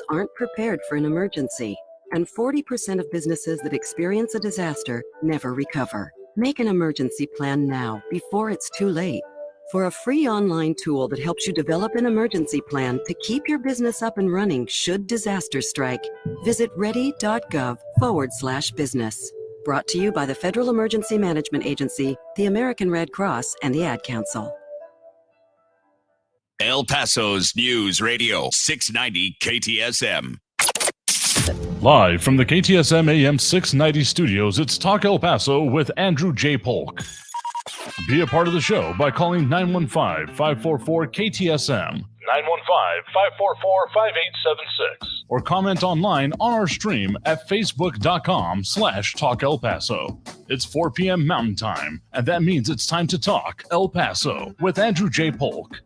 aren't prepared for an emergency, and 40% of businesses that experience a disaster never recover. Make an emergency plan now before it's too late. For a free online tool that helps you develop an emergency plan to keep your business up and running should disaster strike, visit ready.gov/business. Brought to you by the Federal Emergency Management Agency, the American Red Cross, and the Ad Council. El Paso's News Radio 690 KTSM. Live from the KTSM AM 690 studios, it's Talk El Paso with Andrew J. Polk. Be a part of the show by calling 915-544-KTSM, 915-544-5876, or comment online on our stream at facebook.com/Talk El Paso. It's 4 p.m. Mountain Time, and that means it's time to talk El Paso with Andrew J. Polk.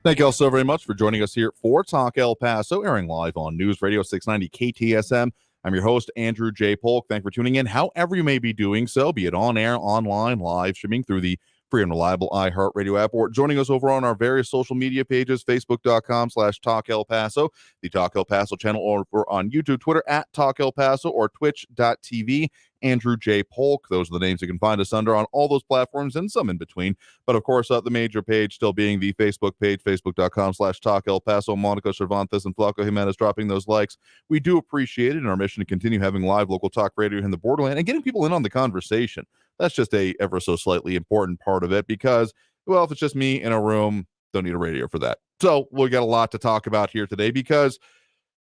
Thank you all so very much for joining us here for Talk El Paso, airing live on News Radio 690 KTSM. I'm your host, Andrew J. Polk. Thanks for tuning in, however you may be doing so, be it on air, online, live streaming through the free and reliable iHeartRadio app, or joining us over on our various social media pages, facebook.com/Talk El Paso, the Talk El Paso channel, or on YouTube, Twitter at Talk El Paso, or twitch.tv. Andrew J. Polk. Those are the names you can find us under on all those platforms and some in between. But of course, the major page still being the Facebook page, facebook.com/Talk El Paso. Monica Cervantes and Flaco Jimenez dropping those likes. We do appreciate it in our mission to continue having live local talk radio in the borderland and getting people in on the conversation. That's just a ever so slightly important part of it because, well, if it's just me in a room, don't need a radio for that. So we got a lot to talk about here today because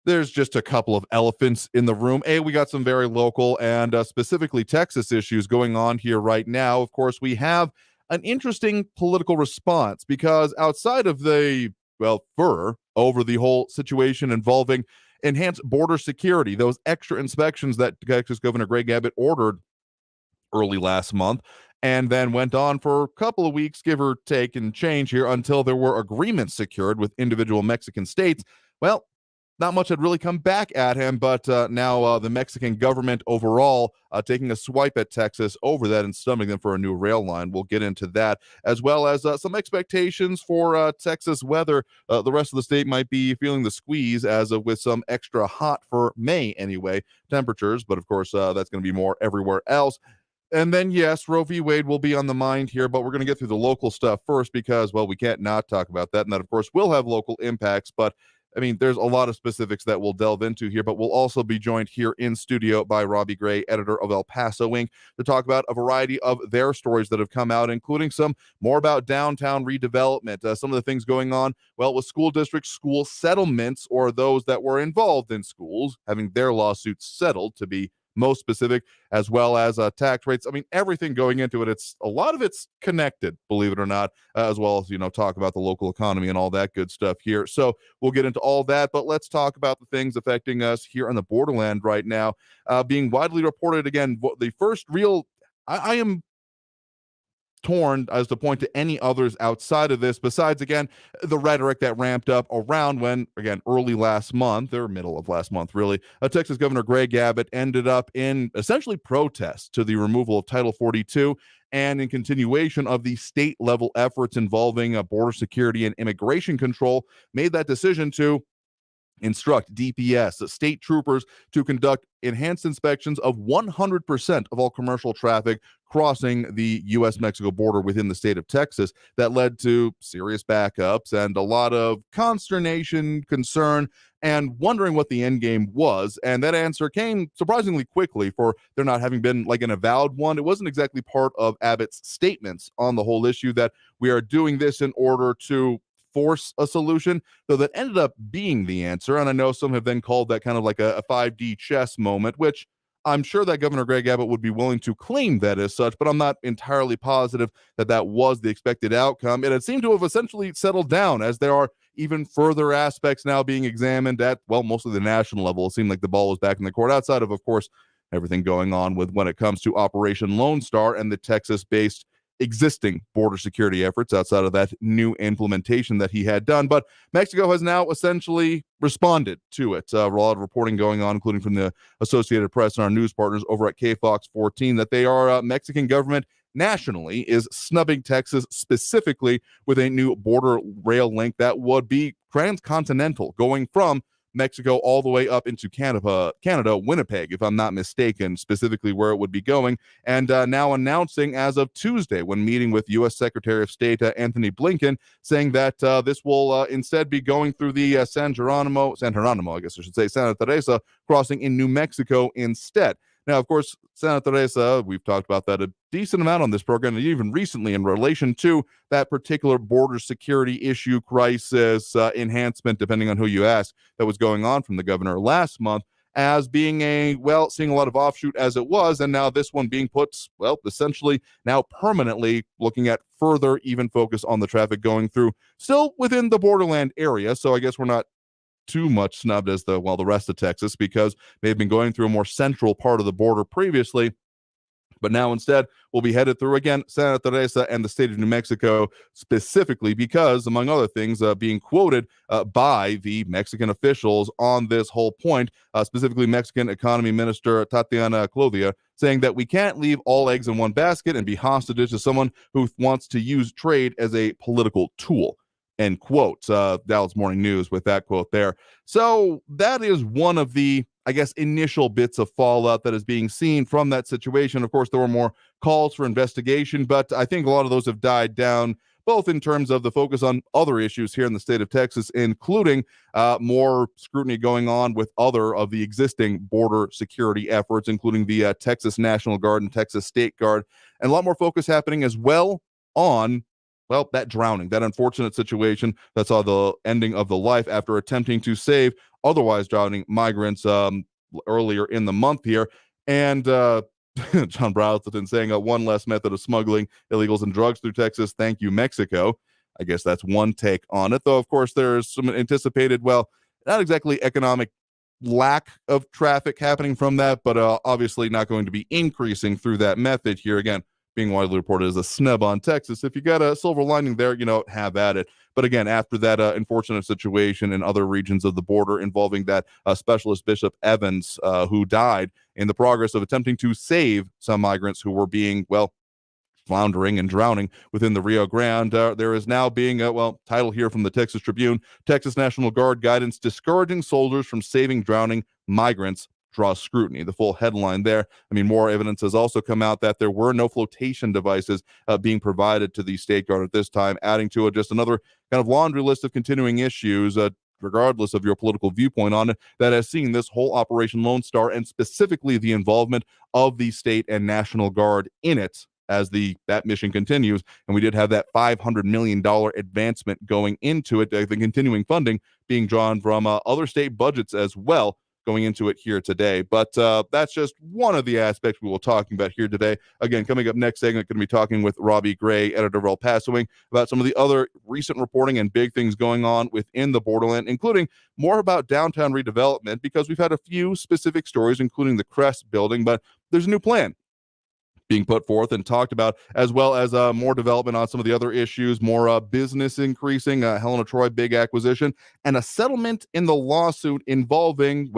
there's just a couple of elephants in the room. We got some very local and specifically Texas issues going on here right now. Of course, we have an interesting political response because outside of the, furor over the whole situation involving enhanced border security, those extra inspections that Texas Governor Greg Abbott ordered early last month, and then went on for a couple of weeks, give or take and change here, until there were agreements secured with individual Mexican states. Well, not much had really come back at him, but now the Mexican government overall taking a swipe at Texas over that and stunning them for a new rail line. We'll get into that, as well as some expectations for Texas weather. The rest of the state might be feeling the squeeze as of with some extra hot for May anyway temperatures, but of course that's going to be more everywhere else. And then, yes, Roe v. Wade will be on the mind here, but we're going to get through the local stuff first because, well, we can't not talk about that. And that, of course, will have local impacts. But, I mean, there's a lot of specifics that we'll delve into here. But we'll also be joined here in studio by Robbie Gray, editor of El Paso Inc., to talk about a variety of their stories that have come out, including some more about downtown redevelopment, some of the things going on, well, with school districts, school settlements, or those that were involved in schools having their lawsuits settled, to be most specific, as well as tax rates. I mean, everything going into it. It's a lot of it's connected, believe it or not, as well as, talk about the local economy and all that good stuff here. So we'll get into all that, but let's talk about the things affecting us here on the borderland right now. Being widely reported, again, the first real, I am torn as to point to any others outside of this, besides, again, the rhetoric that ramped up around when, again, early last month, or middle of last month, really, Texas Governor Greg Abbott ended up in essentially protest to the removal of Title 42 and in continuation of the state-level efforts involving border security and immigration control, made that decision to instruct DPS, state troopers, to conduct enhanced inspections of 100% of all commercial traffic crossing the U.S.-Mexico border within the state of Texas. That led to serious backups and a lot of consternation, concern, and wondering what the end game was. And that answer came surprisingly quickly for there not having been like an avowed one. It wasn't exactly part of Abbott's statements on the whole issue that we are doing this in order to force a solution, though that ended up being the answer. And I know some have then called that kind of like a 5D chess moment, which I'm sure that Governor Greg Abbott would be willing to claim that as such, but I'm not entirely positive that that was the expected outcome. It had seemed to have essentially settled down, as there are even further aspects now being examined at, well, mostly the national level. It seemed like the ball was back in the court, outside of course, everything going on with when it comes to Operation Lone Star and the Texas-based existing border security efforts outside of that new implementation that he had done. But Mexico has now essentially responded to it. A lot of reporting going on, including from the Associated Press and our news partners over at KFOX 14, that they are Mexican government nationally is snubbing Texas specifically with a new border rail link that would be transcontinental, going from Mexico all the way up into Canada, Winnipeg, if I'm not mistaken, specifically where it would be going. And now announcing as of Tuesday, when meeting with U.S. Secretary of State Anthony Blinken, saying that this will instead be going through the San Geronimo, I guess I should say, Santa Teresa crossing in New Mexico instead. Now, of course, Santa Teresa, we've talked about that a decent amount on this program, and even recently in relation to that particular border security issue crisis enhancement, depending on who you ask, that was going on from the governor last month, as being seeing a lot of offshoot as it was, and now this one being put, essentially now permanently looking at further even focus on the traffic going through, still within the borderland area. So I guess we're not too much snubbed as the rest of Texas, because they've been going through a more central part of the border previously. But now instead we'll be headed through again Santa Teresa and the state of New Mexico, specifically because, among other things, being quoted by the Mexican officials on this whole point, specifically Mexican Economy Minister Tatiana Clodia, saying that we can't leave all eggs in one basket and be hostages to someone who wants to use trade as a political tool. End quote. Dallas Morning News with that quote there. So that is one of the, I guess, initial bits of fallout that is being seen from that situation. Of course, there were more calls for investigation, but I think a lot of those have died down, both in terms of the focus on other issues here in the state of Texas, including more scrutiny going on with other of the existing border security efforts, including the Texas National Guard and Texas State Guard, and a lot more focus happening as well on that drowning, that unfortunate situation that saw the ending of the life after attempting to save otherwise drowning migrants earlier in the month here. And John Browston saying one less method of smuggling illegals and drugs through Texas. Thank you, Mexico. I guess that's one take on it, though. Of course, there's some anticipated, not exactly economic lack of traffic happening from that, but obviously not going to be increasing through that method here. Again, being widely reported as a snub on Texas. If you got a silver lining there, have at it. But again, after that unfortunate situation in other regions of the border involving that specialist Bishop Evans, who died in the progress of attempting to save some migrants who were being, floundering and drowning within the Rio Grande, there is now being title here from the Texas Tribune: Texas National Guard guidance discouraging soldiers from saving drowning migrants draws scrutiny. The full headline there. More evidence has also come out that there were no flotation devices being provided to the State Guard at this time, adding to it just another kind of laundry list of continuing issues, regardless of your political viewpoint on it, that has seen this whole Operation Lone Star, and specifically the involvement of the State and National Guard in it, as that mission continues. And we did have that $500 million advancement going into it, the continuing funding being drawn from other state budgets as well, going into it here today. But that's just one of the aspects we will be talking about here today. Again, coming up next segment, going to be talking with Robbie Gray, editor of El Paso Inc, about some of the other recent reporting and big things going on within the borderland, including more about downtown redevelopment, because we've had a few specific stories, including the Crest building, but there's a new plan being put forth and talked about, as well as more development on some of the other issues, more business increasing, Helena Troy big acquisition, and a settlement in the lawsuit involving,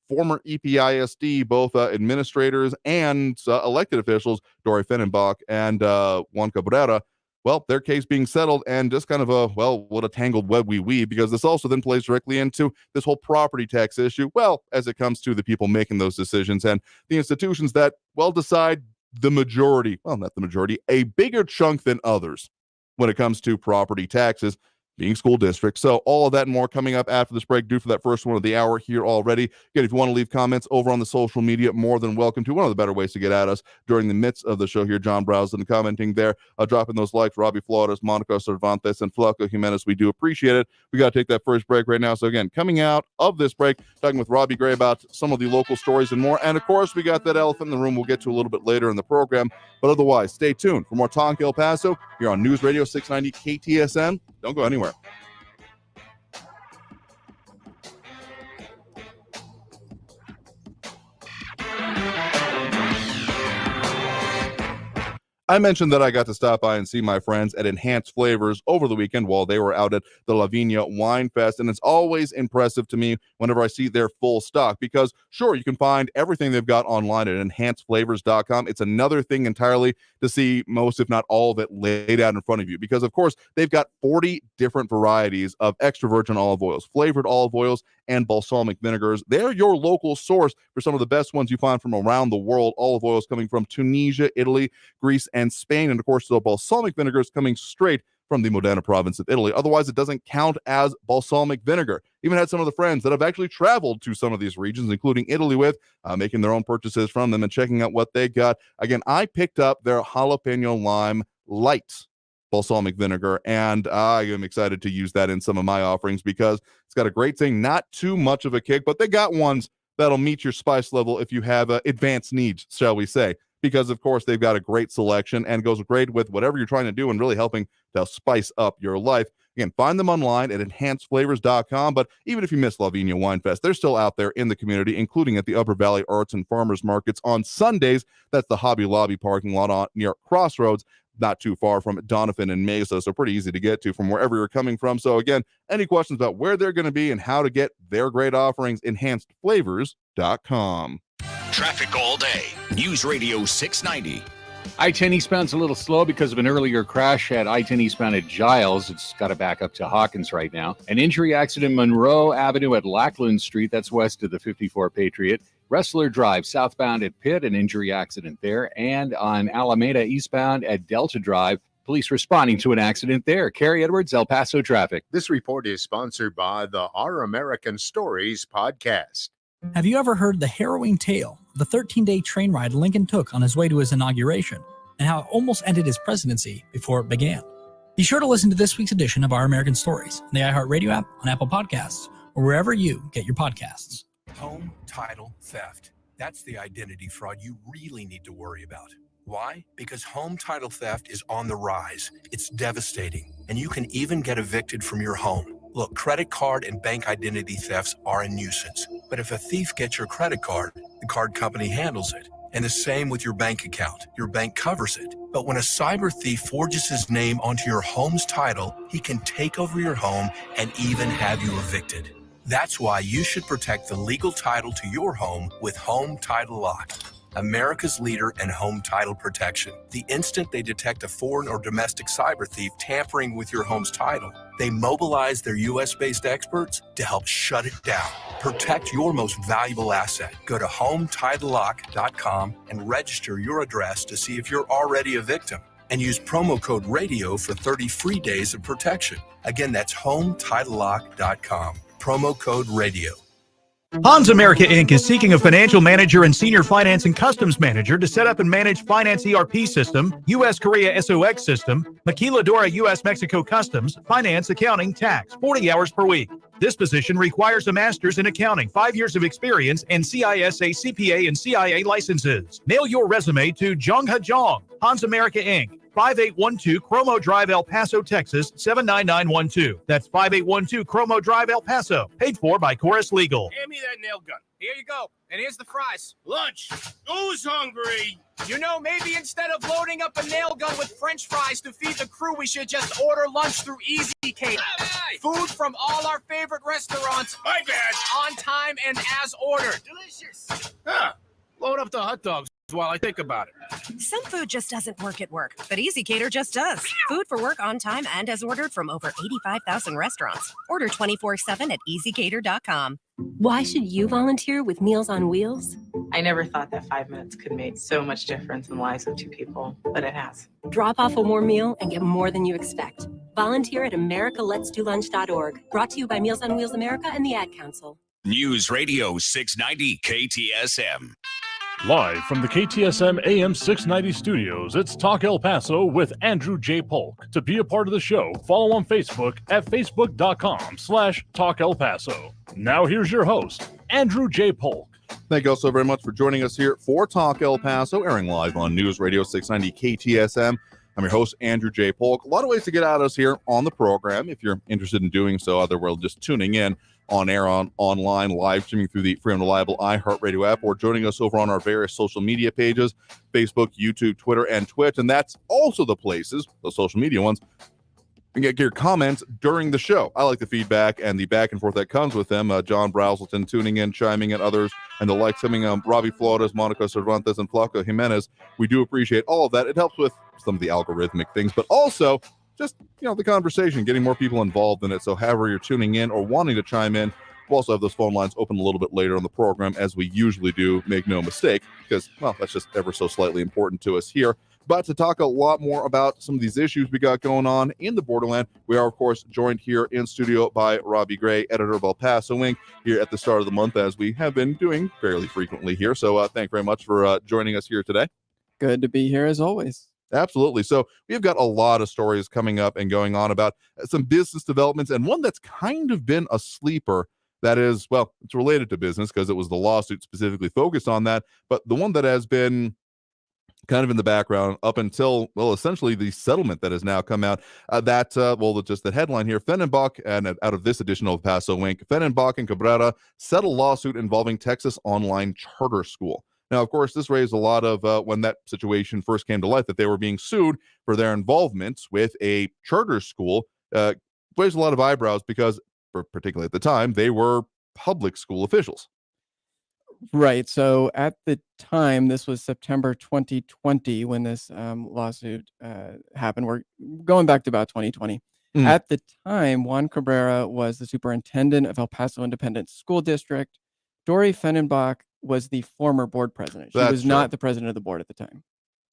former EPISD, both administrators and elected officials, Dory Fennenbach and Juan Cabrera. Their case being settled, and just kind of what a tangled web we weave, because this also then plays directly into this whole property tax issue, as it comes to the people making those decisions and the institutions that, decide the majority, not the majority, a bigger chunk than others when it comes to property taxes, being school districts. So all of that and more coming up after this break, due for that first one of the hour here already. Again, if you want to leave comments over on the social media, more than welcome to. One of the better ways to get at us during the midst of the show here, John Browsden commenting there, dropping those likes, Robbie Flores, Monica Cervantes, and Flaco Jimenez. We do appreciate it. We got to take that first break right now. So again, coming out of this break, talking with Robbie Gray about some of the local stories and more. And of course, we got that elephant in the room we'll get to a little bit later in the program. But otherwise, stay tuned for more Talk El Paso here on News Radio 690 KTSM. Don't go anywhere. I mentioned that I got to stop by and see my friends at Enhanced Flavors over the weekend while they were out at the Lavinia Wine Fest, and it's always impressive to me whenever I see their full stock because, sure, you can find everything they've got online at enhancedflavors.com. It's another thing entirely to see most, if not all, of it laid out in front of you because, of course, they've got 40 different varieties of extra virgin olive oils, flavored olive oils, and balsamic vinegars. They're your local source for some of the best ones you find from around the world. Olive oils coming from Tunisia, Italy, Greece, and Spain. And of course, the balsamic vinegars coming straight from the Modena province of Italy. Otherwise, it doesn't count as balsamic vinegar. Even had some of the friends that have actually traveled to some of these regions, including Italy, with making their own purchases from them and checking out what they got. Again, I picked up their jalapeno lime light balsamic vinegar, and I am excited to use that in some of my offerings because it's got a great thing, not too much of a kick, but they got ones that'll meet your spice level if you have advanced needs, shall we say, because of course they've got a great selection and goes great with whatever you're trying to do and really helping to spice up your life. Again, find them online at enhancedflavors.com, but even if you miss Lavinia Wine Fest, they're still out there in the community, including at the Upper Valley Arts and Farmers Markets on Sundays. That's the Hobby Lobby parking lot near Crossroads, not too far from Donovan and Mesa, so pretty easy to get to from wherever you're coming from. So again, any questions about where they're going to be and how to get their great offerings, enhancedflavors.com. Traffic all day. News Radio 690. I-10 eastbound's a little slow because of an earlier crash at I-10 eastbound at Giles. It's got to back up to Hawkins right now. An injury accident Monroe Avenue at Lackland Street, that's west of the 54 Patriot. Wrestler Drive southbound at Pitt, an injury accident there. And on Alameda eastbound at Delta Drive, police responding to an accident there. Carrie Edwards, El Paso traffic. This report is sponsored by the Our American Stories podcast. Have you ever heard the harrowing tale of the 13-day train ride Lincoln took on his way to his inauguration and how it almost ended his presidency before it began? Be sure to listen to this week's edition of Our American Stories on the iHeartRadio app, on Apple Podcasts, or wherever you get your podcasts. Home title theft. That's the identity fraud you really need to worry about. Why? Because home title theft is on the rise. It's devastating, and you can even get evicted from your home. Look, credit card and bank identity thefts are a nuisance. But if a thief gets your credit card, the card company handles it. And the same with your bank account. Your bank covers it. But when a cyber thief forges his name onto your home's title, he can take over your home and even have you evicted. That's why you should protect the legal title to your home with Home Title Lock, America's leader in home title protection. The instant they detect a foreign or domestic cyber thief tampering with your home's title, they mobilize their U.S.-based experts to help shut it down. Protect your most valuable asset. Go to HomeTitleLock.com and register your address to see if you're already a victim. And use promo code RADIO for 30 free days of protection. Again, that's HomeTitleLock.com. Promo code RADIO. Hans America Inc. is seeking a financial manager and senior finance and customs manager to set up and manage finance ERP system, U.S. Korea SOX system, Maquiladora U.S. Mexico customs, finance, accounting, tax, 40 hours per week. This position requires a master's in accounting, 5 years of experience, and CISA, CPA, and CIA licenses. Mail your resume to Jongha Jong, Hans America Inc., 5812 Chromo Drive, El Paso, Texas, 79912. That's 5812 Chromo Drive, El Paso. Paid for by Chorus Legal. Hand me that nail gun. Here you go. And here's the fries. Lunch. Who's hungry? You know, maybe instead of loading up a nail gun with French fries to feed the crew, we should just order lunch through Easy Cater. Food from all our favorite restaurants. My bad. On time and as ordered. Delicious. Huh. Load up the hot dogs while I think about it. Some food just doesn't work at work, but Easy Cater just does. Food for work on time and as ordered from over 85,000 restaurants. Order 24/7 at easycater.com. Why should you volunteer with Meals on Wheels? I never thought that 5 minutes could make so much difference in the lives of two people, but it has. Drop off a warm meal and get more than you expect. Volunteer at americaletsdolunch.org. Brought to you by Meals on Wheels America and the Ad Council. News Radio 690 KTSM. Live from the KTSM AM 690 studios, it's Talk El Paso with Andrew J. Polk. To be a part of the show, follow on Facebook at facebook.com/Talk El Paso. Now here's your host, Andrew J. Polk. Thank you all so very much for joining us here for Talk El Paso, airing live on News Radio 690 KTSM. I'm your host, Andrew J. Polk. A lot of ways to get at us here on the program if you're interested in doing so, other world just tuning in. on air, online, live streaming through the free and reliable iHeartRadio app, or joining us over on our various social media pages, Facebook, YouTube, Twitter, and Twitch. And that's also the places, the social media ones, and get your comments during the show. I like the feedback and the back and forth that comes with them. John Brazelton tuning in, chiming in, others, and the likes coming Robbie Flores, Monica Cervantes, and Flaco Jimenez. We do appreciate all of that. It helps with some of the algorithmic things, but also just, the conversation, getting more people involved in it. So however you're tuning in or wanting to chime in, we'll also have those phone lines open a little bit later on the program, as we usually do. Make no mistake, because, well, that's just ever so slightly important to us here. But to talk a lot more about some of these issues we got going on in the borderland, we are, of course, joined here in studio by Robbie Gray, editor of El Paso Inc., here at the start of the month, as we have been doing fairly frequently here. So thank you very much for joining us here today. Good to be here, as always. Absolutely. So we've got a lot of stories coming up and going on about some business developments, and one that's kind of been a sleeper. That is, well, it's related to business because it was the lawsuit specifically focused on that, but the one that has been kind of in the background up until, well, essentially the settlement that has now come out, just the headline here, Fennenbach, and out of this edition of Paso Inc., Fennenbach and Cabrera settle lawsuit involving Texas online charter school. Now, of course, this raised a lot of, when that situation first came to light, that they were being sued for their involvement with a charter school, raised a lot of eyebrows because, particularly at the time, they were public school officials. Right. So at the time, this was September 2020 when this lawsuit happened. We're going back to about 2020. At the time, Juan Cabrera was the superintendent of El Paso Independent School District. Dory Fennenbach was the former board president. She was not the president of the board at the time.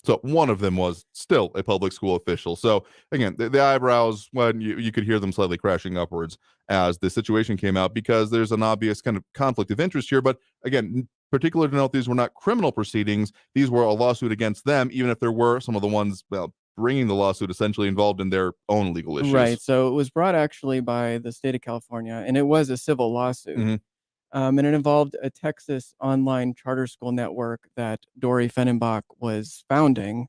So one of them was still a public school official. So again, the eyebrows, when you could hear them slightly crashing upwards as the situation came out, because there's an obvious kind of conflict of interest here. But again, particular to note, these were not criminal proceedings. These were a lawsuit against them, even if there were some of the ones, bringing the lawsuit essentially involved in their own legal issues. Right. So it was brought actually by the state of California, and it was a civil lawsuit. And it involved a Texas online charter school network that Dory Fennenbach was founding.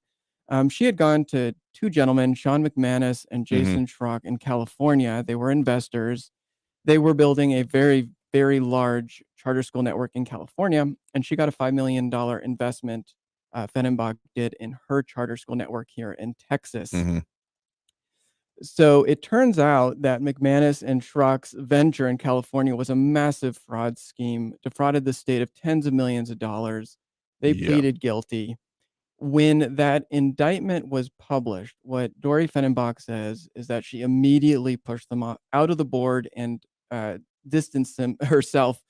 She had gone to two gentlemen, Sean McManus and Jason Schrock, in California. They were investors. They were building a very, very large charter school network in California, and she got a $5 million investment, Fennenbach did, in her charter school network here in Texas. So it turns out that McManus and Schrock's venture in California was a massive fraud scheme, defrauded the state of tens of millions of dollars. They pleaded guilty. When that indictment was published, what Dory Fennenbach says is that she immediately pushed them out of the board and distanced herself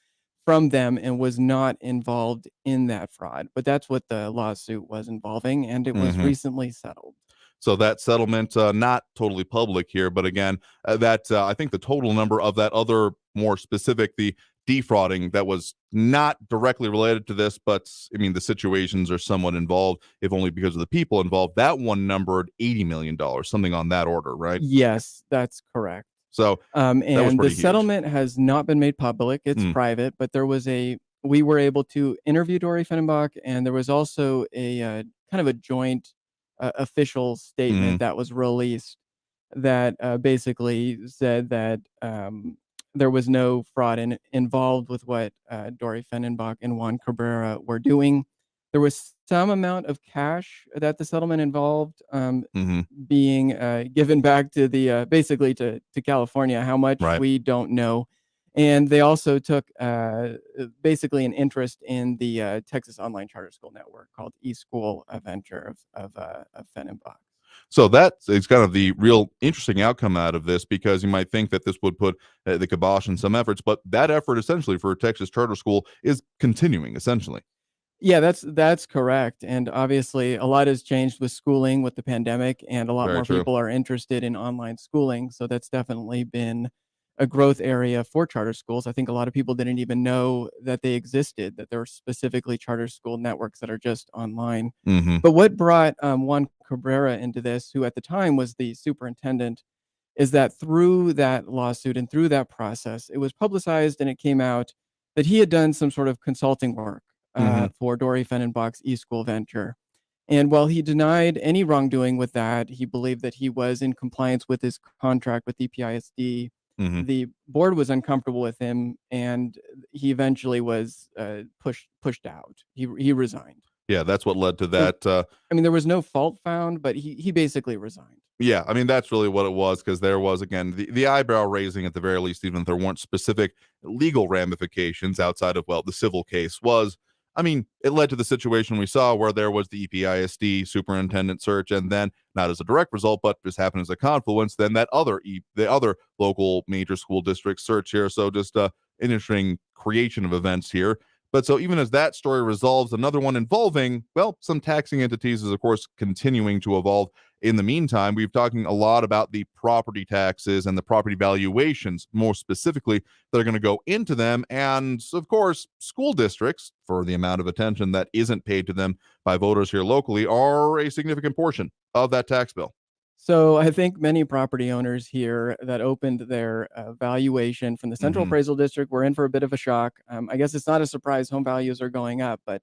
from them and was not involved in that fraud. But that's what the lawsuit was involving, and it was recently settled. So that settlement, not totally public here, but again, I think the total number of that other more specific, the defrauding that was not directly related to this, but I mean, the situations are somewhat involved, if only because of the people involved. That one numbered $80 million, something on that order, right? Yes, that's correct. So, and the settlement has not been made public. It's private, but we were able to interview Dory Fennenbach, and there was also a kind of a joint official statement that was released that basically said that there was no fraud involved with what Dory Fennenbach and Juan Cabrera were doing. There was some amount of cash that the settlement involved being given back to the basically to California. How much, we don't know. And they also took basically an interest in the Texas Online Charter School Network called eSchool, a venture of Fennenbach. So it's kind of the real interesting outcome out of this, because you might think that this would put the kibosh in some efforts, but that effort essentially for Texas Charter School is continuing, essentially. Yeah, that's correct. And obviously a lot has changed with schooling with the pandemic, and a lot more people are interested in online schooling. So that's definitely been a growth area for charter schools. I think a lot of people didn't even know that they existed, that there were specifically charter school networks that are just online. But what brought Juan Cabrera into this, who at the time was the superintendent, is that through that lawsuit and through that process, it was publicized and it came out that he had done some sort of consulting work for Dory Fennenbach's eSchool venture. And while he denied any wrongdoing with that, he believed that he was in compliance with his contract with EPISD. The board was uncomfortable with him, and he eventually was pushed out. He resigned. Yeah, that's what led to that. I mean, there was no fault found, but he basically resigned. Yeah, I mean, that's really what it was, because there was, again, the eyebrow raising at the very least, even if there weren't specific legal ramifications outside of, well, the civil case was, I mean, it led to the situation we saw where there was the EPISD superintendent search, and then, not as a direct result, but just happened as a confluence, then the other local major school district search here. So just an interesting creation of events here. But so even as that story resolves, another one involving, well, some taxing entities is, of course, continuing to evolve. In the meantime, we've talking a lot about the property taxes and the property valuations, more specifically, that are going to go into them. And, of course, school districts, for the amount of attention that isn't paid to them by voters here locally, are a significant portion of that tax bill. So I think many property owners here that opened their valuation from the Central Appraisal District were in for a bit of a shock. I guess it's not a surprise home values are going up, but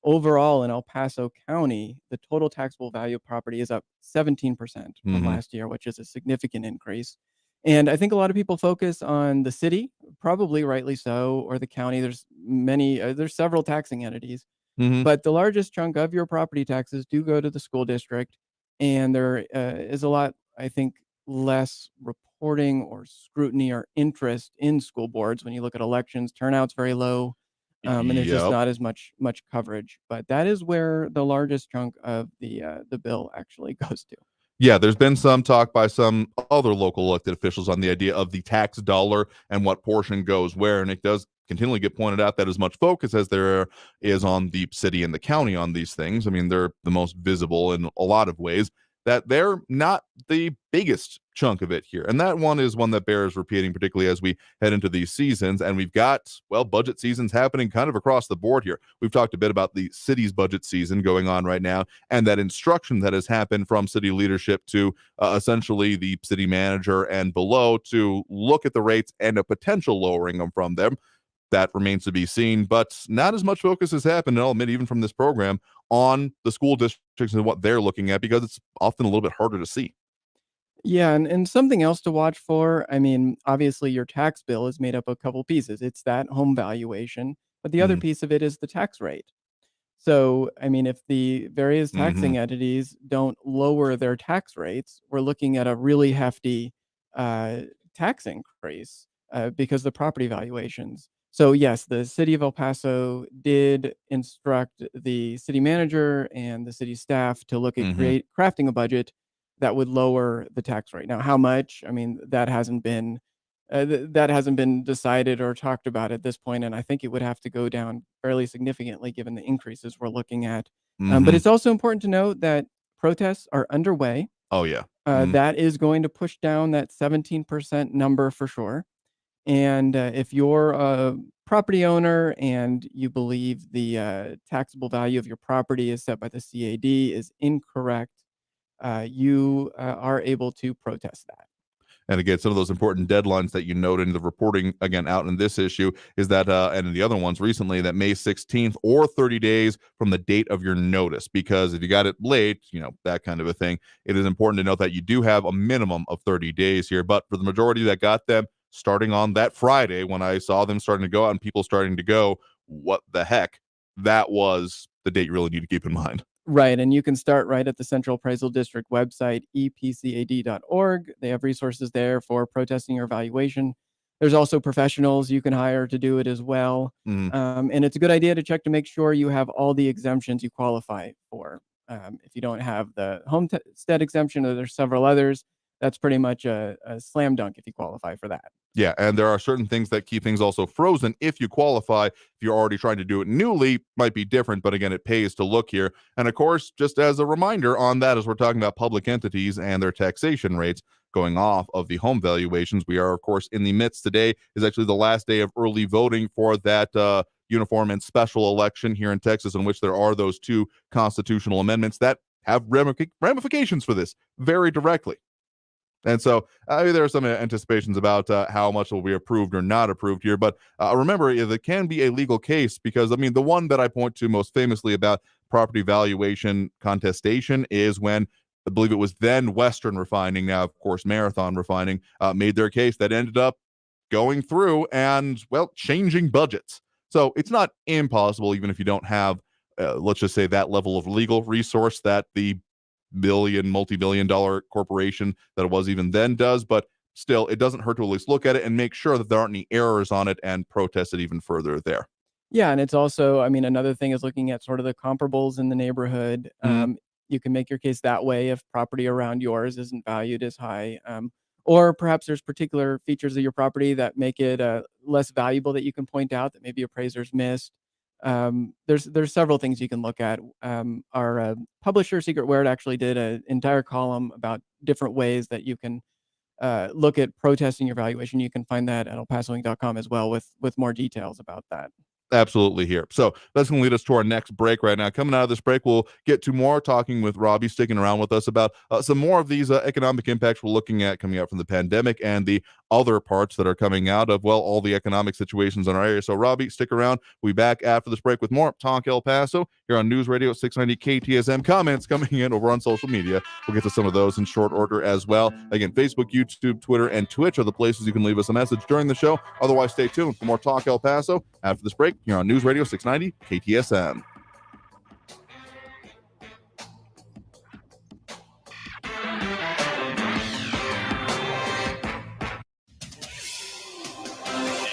overall in El Paso County, the total taxable value of property is up 17% from last year, which is a significant increase. And I think a lot of people focus on the city, probably rightly so, or the county. There's several taxing entities, but the largest chunk of your property taxes do go to the school district. And there is a lot, I think, less reporting or scrutiny or interest in school boards. When you look at elections, turnout's very low, and there's just not as much coverage. But that is where the largest chunk of the bill actually goes to. Yeah, there's been some talk by some other local elected officials on the idea of the tax dollar and what portion goes where, and it does continually get pointed out that as much focus as there is on the city and the county on these things, I mean, they're the most visible in a lot of ways, that they're not the biggest chunk of it here. And that one is one that bears repeating, particularly as we head into these seasons. And we've got, well, budget seasons happening kind of across the board here. We've talked a bit about the city's budget season going on right now, and that instruction that has happened from city leadership to essentially the city manager and below to look at the rates and a potential lowering them from them. That remains to be seen, but not as much focus has happened, I'll admit, even from this program, on the school districts and what they're looking at, because it's often a little bit harder to see. Yeah, and something else to watch for, I mean, obviously your tax bill is made up of a couple pieces. It's that home valuation, but the other piece of it is the tax rate. So, I mean, if the various taxing entities don't lower their tax rates, we're looking at a really hefty tax increase because of the property valuations. So yes, the city of El Paso did instruct the city manager and the city staff to look at crafting a budget that would lower the tax rate. Now, how much? I mean, that hasn't been decided or talked about at this point, and I think it would have to go down fairly significantly given the increases we're looking at. But it's also important to note that protests are underway. Oh yeah, that is going to push down that 17% number for sure. And if you're a property owner and you believe the taxable value of your property is set by the CAD is incorrect, you are able to protest that. And again, some of those important deadlines that you note in the reporting, again, out in this issue is that, and in the other ones recently, that May 16th or 30 days from the date of your notice. Because if you got it late, that kind of a thing, it is important to note that you do have a minimum of 30 days here. But for the majority that got them, starting on that Friday, when I saw them starting to go out and people starting to go, what the heck? That was the date you really need to keep in mind. Right, and you can start right at the Central Appraisal District website, epcad.org. They have resources there for protesting your valuation. There's also professionals you can hire to do it as well. And it's a good idea to check to make sure you have all the exemptions you qualify for. If you don't have the homestead exemption, or there's several others, that's pretty much a slam dunk if you qualify for that. Yeah, and there are certain things that keep things also frozen if you qualify. If you're already trying to do it newly, might be different, but again, it pays to look here. And of course, just as a reminder on that, as we're talking about public entities and their taxation rates going off of the home valuations, we are, of course, in the midst. Today is actually the last day of early voting for that uniform and special election here in Texas, in which there are those two constitutional amendments that have ramifications for this very directly. And so there are some anticipations about how much will be approved or not approved here. But remember, there can be a legal case because, I mean, the one that I point to most famously about property valuation contestation is when I believe it was then Western Refining, now of course Marathon Refining, made their case that ended up going through and, well, changing budgets. So it's not impossible, even if you don't have, let's just say, that level of legal resource that the multi-billion-dollar corporation that it was even then does. But still, it doesn't hurt to at least look at it and make sure that there aren't any errors on it and protest it even further there. Yeah, and it's also, I mean, another thing is looking at sort of the comparables in the neighborhood. You can make your case that way if property around yours isn't valued as high. Or perhaps there's particular features of your property that make it less valuable that you can point out that maybe appraisers missed. There's several things you can look at. Our publisher, Secret Word, actually did an entire column about different ways that you can look at protesting your valuation. You can find that at elpasoinc.com as well with more details about that. Absolutely here. So that's going to lead us to our next break right now. Coming out of this break, we'll get to more talking with Robbie sticking around with us about some more of these economic impacts we're looking at coming out from the pandemic and the other parts that are coming out of, well, all the economic situations in our area. So Robbie, stick around. We'll be back after this break with more Talk El Paso here on News Radio 690 KTSM. Comments coming in over on social media. We'll get to some of those in short order as well. Again, Facebook, YouTube, Twitter, and Twitch are the places you can leave us a message during the show. Otherwise, stay tuned for more Talk El Paso after this break here on News Radio 690 KTSM.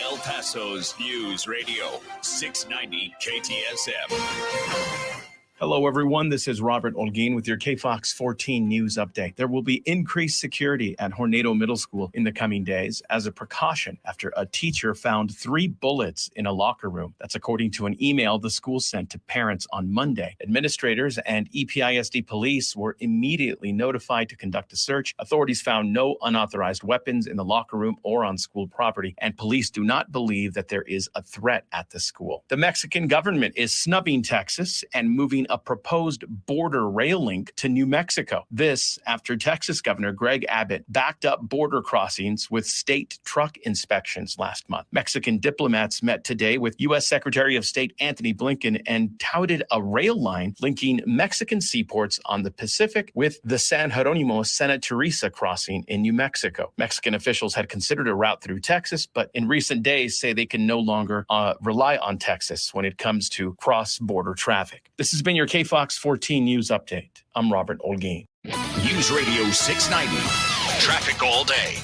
El Paso's News Radio 690 KTSM. Hello, everyone. This is Robert Olguin with your KFOX 14 news update. There will be increased security at Hornado Middle School in the coming days as a precaution after a teacher found 3 bullets in a locker room. That's according to an email the school sent to parents on Monday. Administrators and EPISD police were immediately notified to conduct a search. Authorities found no unauthorized weapons in the locker room or on school property, and police do not believe that there is a threat at the school. The Mexican government is snubbing Texas and moving a proposed border rail link to New Mexico. This after Texas Governor Greg Abbott backed up border crossings with state truck inspections last month. Mexican diplomats met today with U.S. Secretary of State Anthony Blinken and touted a rail line linking Mexican seaports on the Pacific with the San Jeronimo Santa Teresa crossing in New Mexico. Mexican officials had considered a route through Texas, but in recent days say they can no longer rely on Texas when it comes to cross-border traffic. This has been your KFOX 14 news update. I'm Robert Olguin. News Radio 690. Traffic all day.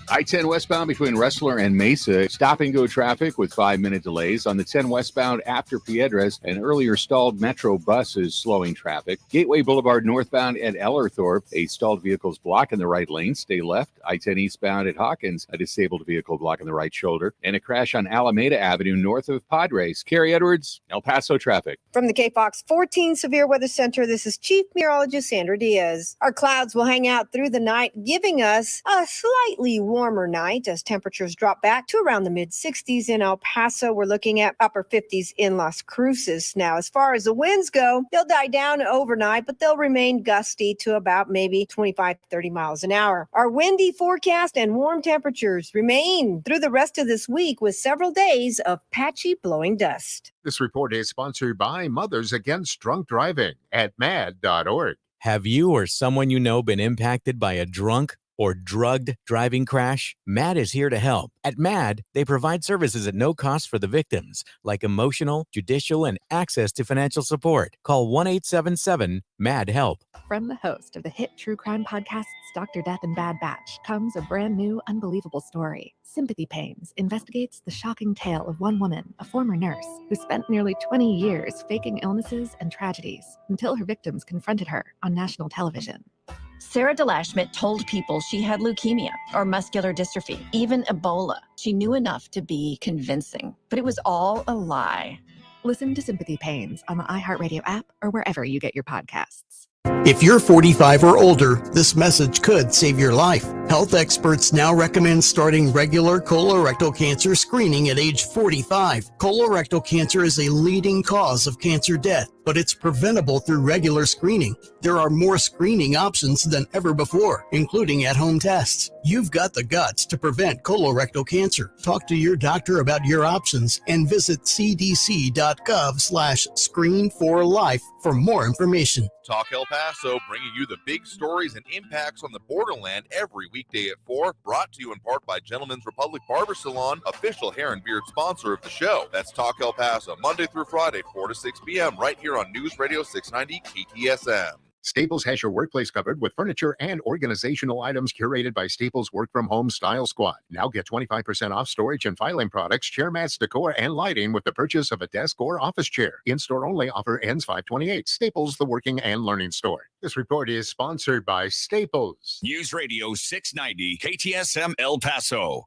I-10 westbound between Wrestler and Mesa. Stop-and-go traffic with 5-minute delays. On the 10 westbound after Piedras, an earlier stalled Metro bus is slowing traffic. Gateway Boulevard northbound at Ellerthorpe, a stalled vehicle's blocking the right lane. Stay left. I-10 eastbound at Hawkins, a disabled vehicle blocking the right shoulder. And a crash on Alameda Avenue north of Padres. Carrie Edwards, El Paso traffic. From the KFOX 14 Severe Weather Center, this is Chief Meteorologist Sandra Diaz. Our clouds will hang out through the night, giving us a slightly warmer night as temperatures drop back to around the mid-60s in El Paso. We're looking at upper 50s in Las Cruces. Now, as far as the winds go, they'll die down overnight, but they'll remain gusty to about maybe 25, 30 miles an hour. Our windy forecast and warm temperatures remain through the rest of this week with several days of patchy blowing dust. This report is sponsored by Mothers Against Drunk Driving at mad.org. Have you or someone you know been impacted by a drunk or drugged driving crash? MAD is here to help. At MAD, they provide services at no cost for the victims, like emotional, judicial, and access to financial support. Call 1-877-MAD-HELP. From the host of the hit true crime podcasts Dr. Death and Bad Batch comes a brand new, unbelievable story. Sympathy Pains investigates the shocking tale of one woman, a former nurse, who spent nearly 20 years faking illnesses and tragedies until her victims confronted her on national television. Sarah DeLashmit told people she had leukemia or muscular dystrophy, even Ebola. She knew enough to be convincing, but it was all a lie. Listen to Sympathy Pains on the iHeartRadio app or wherever you get your podcasts. If you're 45 or older, this message could save your life. Health experts now recommend starting regular colorectal cancer screening at age 45. Colorectal cancer is a leading cause of cancer death, but it's preventable through regular screening. There are more screening options than ever before, including at-home tests. You've got the guts to prevent colorectal cancer. Talk to your doctor about your options and visit cdc.gov/screen4life for more information. Talk El Paso, bringing you the big stories and impacts on the borderland every weekday at 4. Brought to you in part by Gentleman's Republic Barber Salon, official hair and beard sponsor of the show. That's Talk El Paso, Monday through Friday, 4 to 6 p.m. right here on News Radio 690 KTSM. Staples has your workplace covered with furniture and organizational items curated by Staples Work From Home Style Squad. Now get 25% off storage and filing products, chair mats, decor, and lighting with the purchase of a desk or office chair. In-store only offer ends 5/28. Staples, the working and learning store. This report is sponsored by Staples. News Radio 690 KTSM El Paso.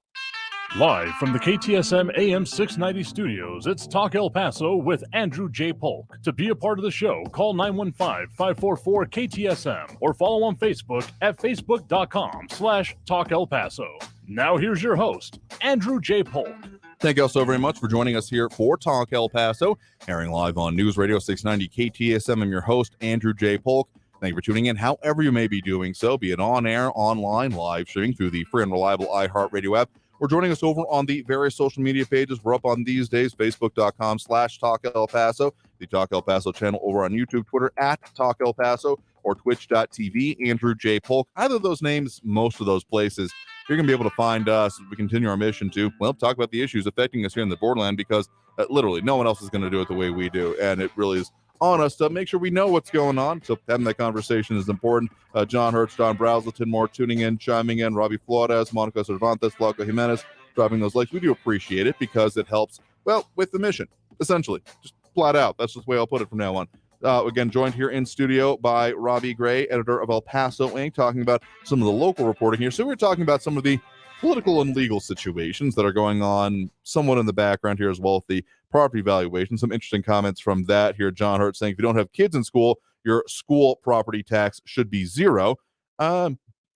Live from the KTSM AM 690 studios, it's Talk El Paso with Andrew J. Polk. To be a part of the show, call 915-544-KTSM or follow on Facebook at facebook.com/Talk El Paso. Now here's your host, Andrew J. Polk. Thank you all so very much for joining us here for Talk El Paso, airing live on News Radio 690 KTSM. I'm your host, Andrew J. Polk. Thank you for tuning in, however you may be doing so, be it on air, online, live streaming through the free and reliable iHeartRadio app, or joining us over on the various social media pages. We're up on these days, facebook.com/Talk El Paso, the Talk El Paso channel over on YouTube, Twitter at Talk El Paso, or twitch.tv, Andrew J. Polk. Either of those names, most of those places, you're going to be able to find us as we continue our mission to, well, talk about the issues affecting us here in the borderland, because literally no one else is going to do it the way we do. And it really is on us to make sure we know what's going on. So having that conversation is important. John Hertz, Don Brazelton, more tuning in, chiming in, Robbie Flores, Monica Cervantes, Flaco Jimenez, dropping those likes. We do appreciate it because it helps, well, with the mission, essentially. Just flat out. That's just the way I'll put it from now on. Again, joined here in studio by Robbie Gray, editor of El Paso Inc., talking about some of the local reporting here. So we're talking about some of the political and legal situations that are going on somewhat in the background here, as well as the property valuation. Some interesting comments from that here. John Hurt saying, if you don't have kids in school, your school property tax should be zero.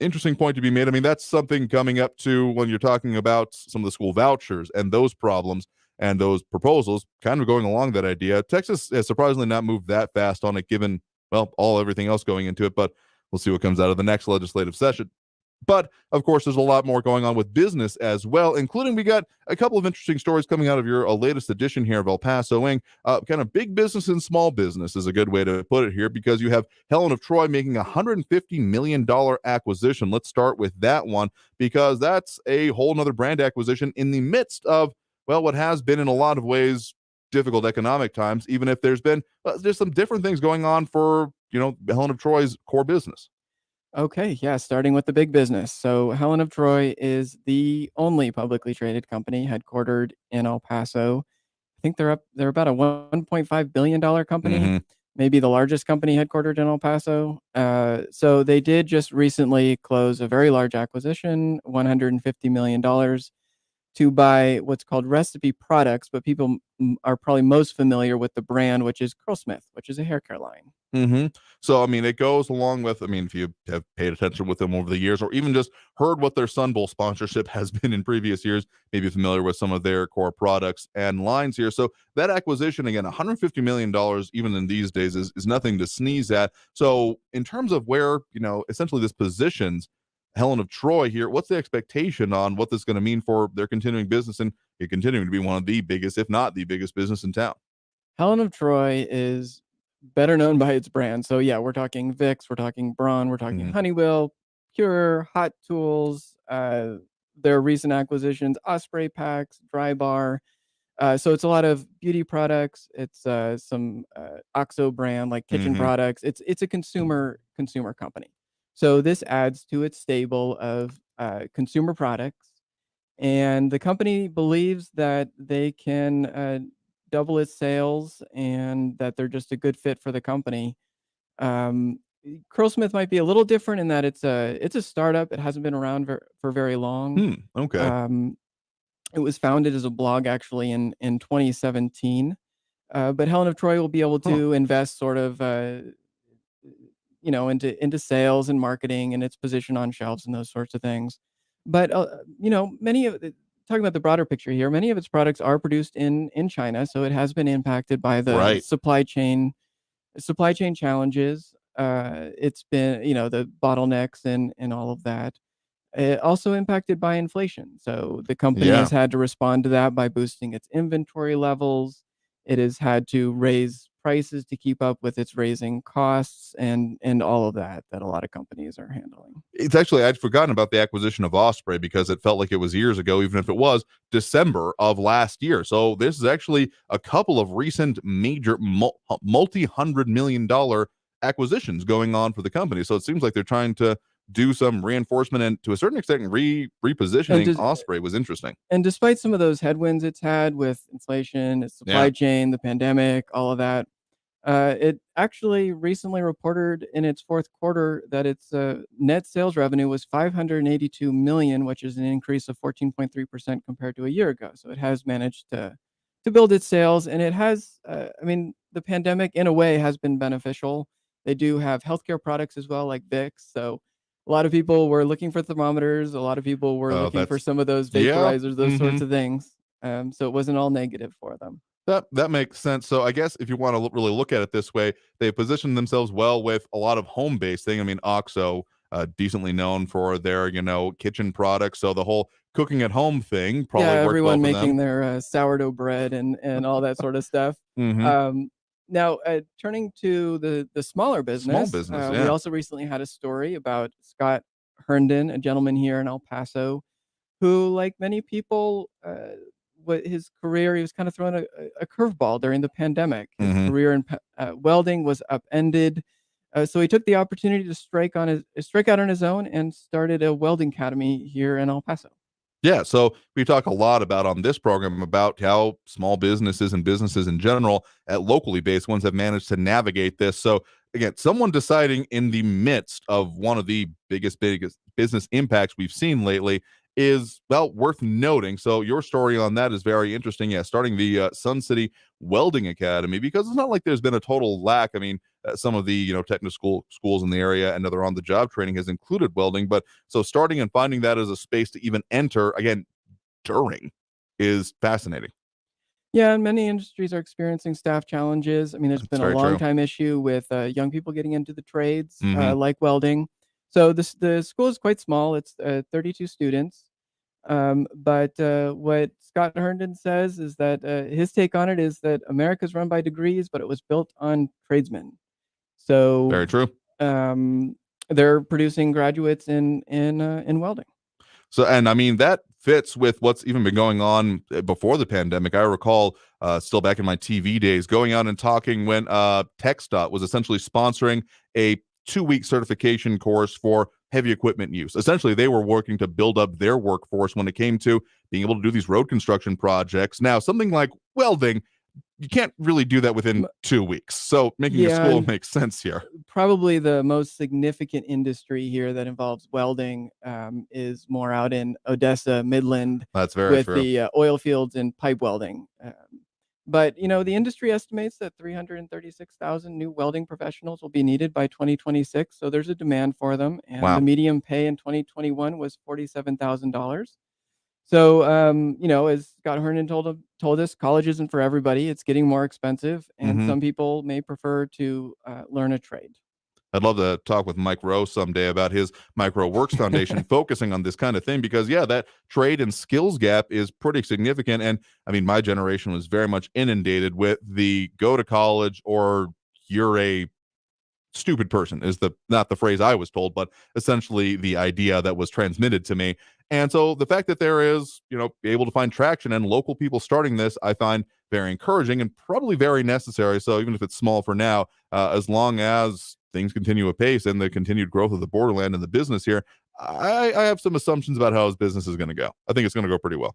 Interesting point to be made. I mean, that's something coming up to when you're talking about some of the school vouchers and those problems and those proposals kind of going along that idea. Texas has surprisingly not moved that fast on it, given, well, everything else going into it, but we'll see what comes out of the next legislative session. But, of course, there's a lot more going on with business as well, including we got a couple of interesting stories coming out of your latest edition here of El Paso Inc. Kind of big business and small business is a good way to put it here, because you have Helen of Troy making a $150 million acquisition. Let's start with that one, because that's a whole nother brand acquisition in the midst of, well, what has been in a lot of ways difficult economic times, even if there's been there's some different things going on for, Helen of Troy's core business. Okay, yeah, starting with the big business. So Helen of Troy is the only publicly traded company headquartered in El Paso. I think they're about a $1.5 billion company, maybe the largest company headquartered in El Paso. So they did just recently close a very large acquisition, $150 million, to buy what's called Recipe Products, but people are probably most familiar with the brand, which is Curlsmith, which is a hair care line. So, I mean, it goes along with, if you have paid attention with them over the years, or even just heard what their Sun Bowl sponsorship has been in previous years, maybe familiar with some of their core products and lines here. So that acquisition, again, $150 million, even in these days, is nothing to sneeze at. So in terms of where, essentially this positions Helen of Troy here, what's the expectation on what this is going to mean for their continuing business and it continuing to be one of the biggest, if not the biggest business in town? Helen of Troy is better known by its brand. So yeah, we're talking Vicks, we're talking Braun, we're talking Honeywell, Pure, Hot Tools, their recent acquisitions, Osprey Packs, Dry Bar. So it's a lot of beauty products. It's some OXO brand, like kitchen products. It's a consumer company. So this adds to its stable of consumer products. And the company believes that they can double its sales and that they're just a good fit for the company. Curlsmith might be a little different in that it's a startup. It hasn't been around for very long. Okay. It was founded as a blog actually in 2017. But Helen of Troy will be able to invest sort of into sales and marketing and its position on shelves and those sorts of things. But many of talking about the broader picture here, many of its products are produced in China, so it has been impacted by the Right. supply chain challenges. It's been, the bottlenecks and all of that. Also impacted by inflation. So the company Yeah. has had to respond to that by boosting its inventory levels. It has had to raise prices to keep up with its raising costs and all of that a lot of companies are handling. It's actually, I'd forgotten about the acquisition of Osprey because it felt like it was years ago, even if it was December of last year. So this is actually a couple of recent major multi-$100 million acquisitions going on for the company. So it seems like they're trying to do some reinforcement, and to a certain extent repositioning Osprey was interesting. And despite some of those headwinds it's had with inflation, its supply chain, the pandemic, all of that, it actually recently reported in its fourth quarter that its net sales revenue was $582 million, which is an increase of 14.3% compared to a year ago. So it has managed to build its sales, and it has. The pandemic in a way has been beneficial. They do have healthcare products as well, like Vicks. So a lot of people were looking for thermometers. A lot of people were looking for some of those vaporizers, those sorts of things. So it wasn't all negative for them. That makes sense. So I guess if you want to really look at it this way, they positioned themselves well with a lot of home-based thing. I mean, OXO, decently known for their, kitchen products. So the whole cooking at home thing probably worked everyone well for making them. their sourdough bread and all that sort of stuff. Mhm. Now, turning to the smaller business, we yeah. also recently had a story about Scott Herndon, a gentleman here in El Paso, who, like many people, his career, he was kind of thrown a curveball during the pandemic. His career in welding was upended. So he took the opportunity to strike out on his own and started a welding academy here in El Paso. Yeah, so we talk a lot about on this program about how small businesses and businesses in general at locally based ones have managed to navigate this. So again, someone deciding in the midst of one of the biggest business impacts we've seen lately is, well, worth noting. So your story on that is very interesting. Yeah, starting the Sun City Welding Academy, because it's not like there's been a total lack. I mean, some of the technical schools in the area and other on-the-job training has included welding, but so starting and finding that as a space to even enter again during is fascinating. Yeah, and many industries are experiencing staff challenges. I mean, there's been a very long true. time issue with young people getting into the trades, Mhm. like welding. So the school is quite small. It's 32 students. But what Scott Herndon says is that his take on it is that America's run by degrees, but it was built on tradesmen. So Very true. they're producing graduates in welding. So, and I mean, that fits with what's even been going on before the pandemic. I recall still back in my TV days going out and talking when TechStot was essentially sponsoring a 2-week certification course for heavy equipment use. Essentially, they were working to build up their workforce when it came to being able to do these road construction projects. Now, something like welding, you can't really do that within 2 weeks. So making a school and makes sense here. Probably the most significant industry here that involves welding is more out in Odessa, Midland, That's very with true. the oil fields and pipe welding. But the industry estimates that 336,000 new welding professionals will be needed by 2026. So there's a demand for them, and Wow. the median pay in 2021 was $47,000. So, as Scott Herndon told us, college isn't for everybody. It's getting more expensive, and Mhm. some people may prefer to learn a trade. I'd love to talk with Mike Rowe someday about his Micro Works Foundation focusing on this kind of thing, because yeah, that trade and skills gap is pretty significant. And I mean, my generation was very much inundated with the go to college or you're a stupid person is not the phrase I was told, but essentially the idea that was transmitted to me. And so the fact that there is, able to find traction and local people starting this, I find very encouraging and probably very necessary. So even if it's small for now, as long as things continue apace and the continued growth of the borderland and the business here, I have some assumptions about how his business is going to go. I think it's going to go pretty well.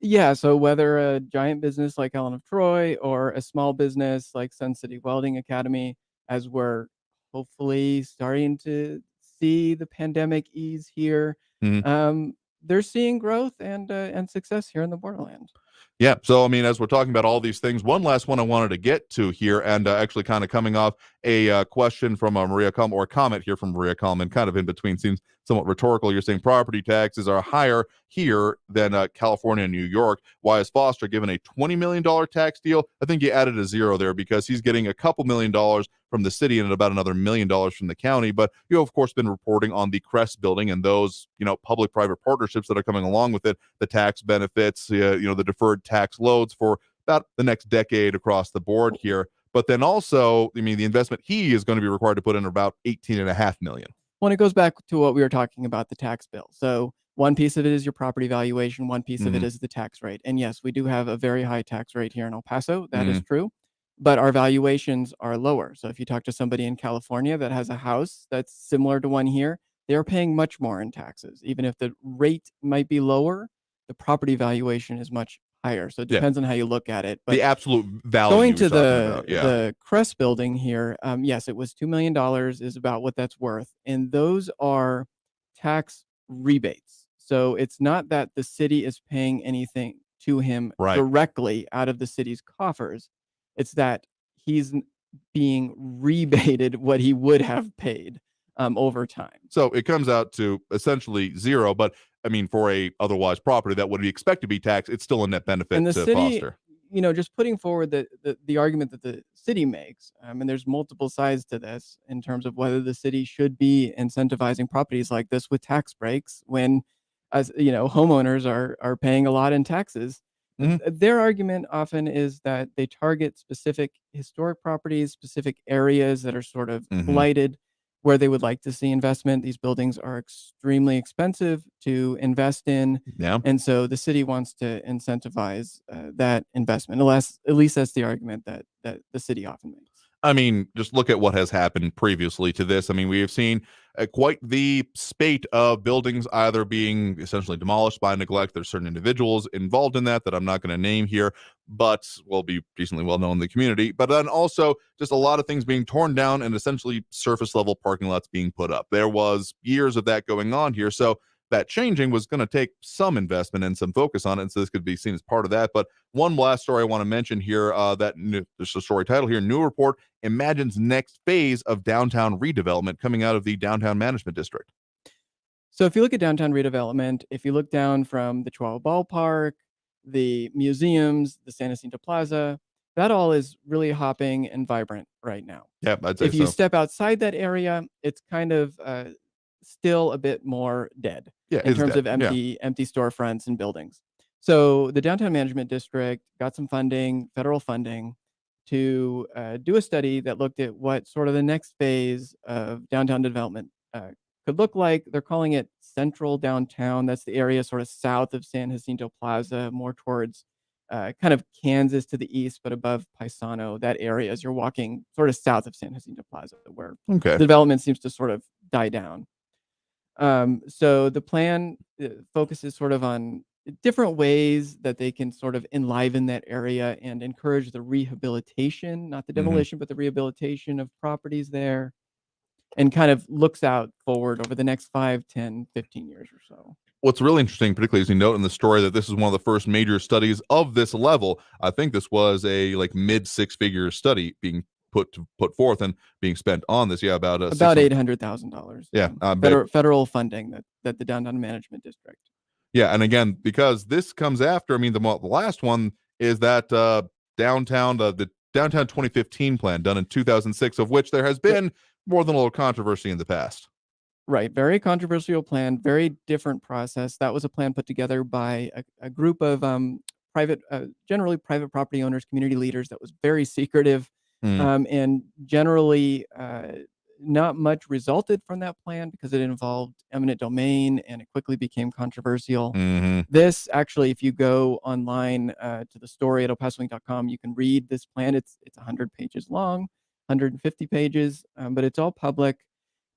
Yeah, so whether a giant business like Helen of Troy or a small business like Sun City Welding Academy, as we're hopefully starting to see the pandemic ease here, Mhm. they're seeing growth and success here in the borderland. Yeah. So, I mean, as we're talking about all these things, one last one I wanted to get to here, and actually kind of coming off a question from Maria Kalman, or a comment here from Maria Kalman, kind of in between, seems somewhat rhetorical. You're saying property taxes are higher here than California and New York. Why is Foster given a $20 million tax deal? I think you added a zero there because he's getting a couple $1,000,000 from the city and about another $1,000,000 from the county. But you have, of course, been reporting on the Crest building and those, public-private partnerships that are coming along with it, the tax benefits, the deferred tax loads for about the next decade across the board here. But then also, I mean, the investment he is going to be required to put in about $18.5 million. Well, it goes back to what we were talking about, the tax bill. So one piece of it is your property valuation, one piece of it is the tax rate. And yes, we do have a very high tax rate here in El Paso. That is true. But our valuations are lower. So if you talk to somebody in California that has a house that's similar to one here, they're paying much more in taxes. Even if the rate might be lower, the property valuation is much higher. So it depends on how you look at it. But the absolute value going to the the Crest building here, yes, it was $2 million is about what that's worth. And those are tax rebates. So it's not that the city is paying anything to him directly out of the city's coffers. It's that he's being rebated what he would have paid over time. So it comes out to essentially zero. But I mean, for a otherwise property that would be expected to be taxed, it's still a net benefit And the to city, Foster. just putting forward the argument that the city makes, and there's multiple sides to this in terms of whether the city should be incentivizing properties like this with tax breaks when, as homeowners are paying a lot in taxes. Their argument often is that they target specific historic properties, specific areas that are sort of blighted, where they would like to see investment. These buildings are extremely expensive to invest in. Yeah. And so the city wants to incentivize that investment. At least that's the argument that the city often makes. I mean, just look at what has happened previously to this. I mean, we have seen quite the spate of buildings either being essentially demolished by neglect. There's certain individuals involved in that I'm not going to name here, but will be decently well known in the community. But then also just a lot of things being torn down and essentially surface level parking lots being put up. There was years of that going on here. So that changing was going to take some investment and some focus on it. And so this could be seen as part of that. But one last story I want to mention here, there's a story title here. New report imagines next phase of downtown redevelopment coming out of the downtown management district. So if you look at downtown redevelopment, if you look down from the Chihuahua Ballpark, the museums, the San Jacinto Plaza, that all is really hopping and vibrant right now. Yeah, I'd say if you so. step outside that area, it's kind of still a bit more dead in terms of empty storefronts and buildings. So the downtown management district got some funding, federal funding, to do a study that looked at what sort of the next phase of downtown development could look like. They're calling it central downtown. That's the area sort of south of San Jacinto Plaza, more towards kind of Kansas to the east, but above Paisano. That area, as you're walking sort of south of San Jacinto Plaza, where development seems to sort of die down. So the plan focuses sort of on different ways that they can sort of enliven that area and encourage the rehabilitation, not the demolition, but the rehabilitation of properties there, and kind of looks out forward over the next 5, 10, 15 years or so. What's really interesting, particularly as you note in the story, that this is one of the first major studies of this level. I think this was a mid 6-figure study being put forth and being spent on this. Yeah, about $800,000. Yeah, federal funding that the downtown management district. Yeah, and again, because this comes after, I mean, the last one is that downtown, the downtown 2015 plan done in 2006, of which there has been more than a little controversy in the past. Right, very controversial plan, very different process. That was a plan put together by a group of generally private property owners, community leaders. That was very secretive, and generally not much resulted from that plan because it involved eminent domain and it quickly became controversial. This actually, if you go online to the story at elpasoinc.com, you can read this plan. It's 100 pages long, 150 pages, but it's all public.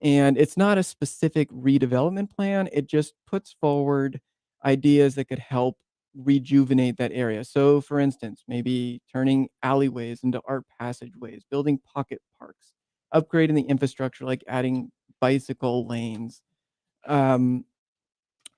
And it's not a specific redevelopment plan. It just puts forward ideas that could help rejuvenate that area. So, for instance, maybe turning alleyways into art passageways, building pocket parks, upgrading the infrastructure, like adding bicycle lanes,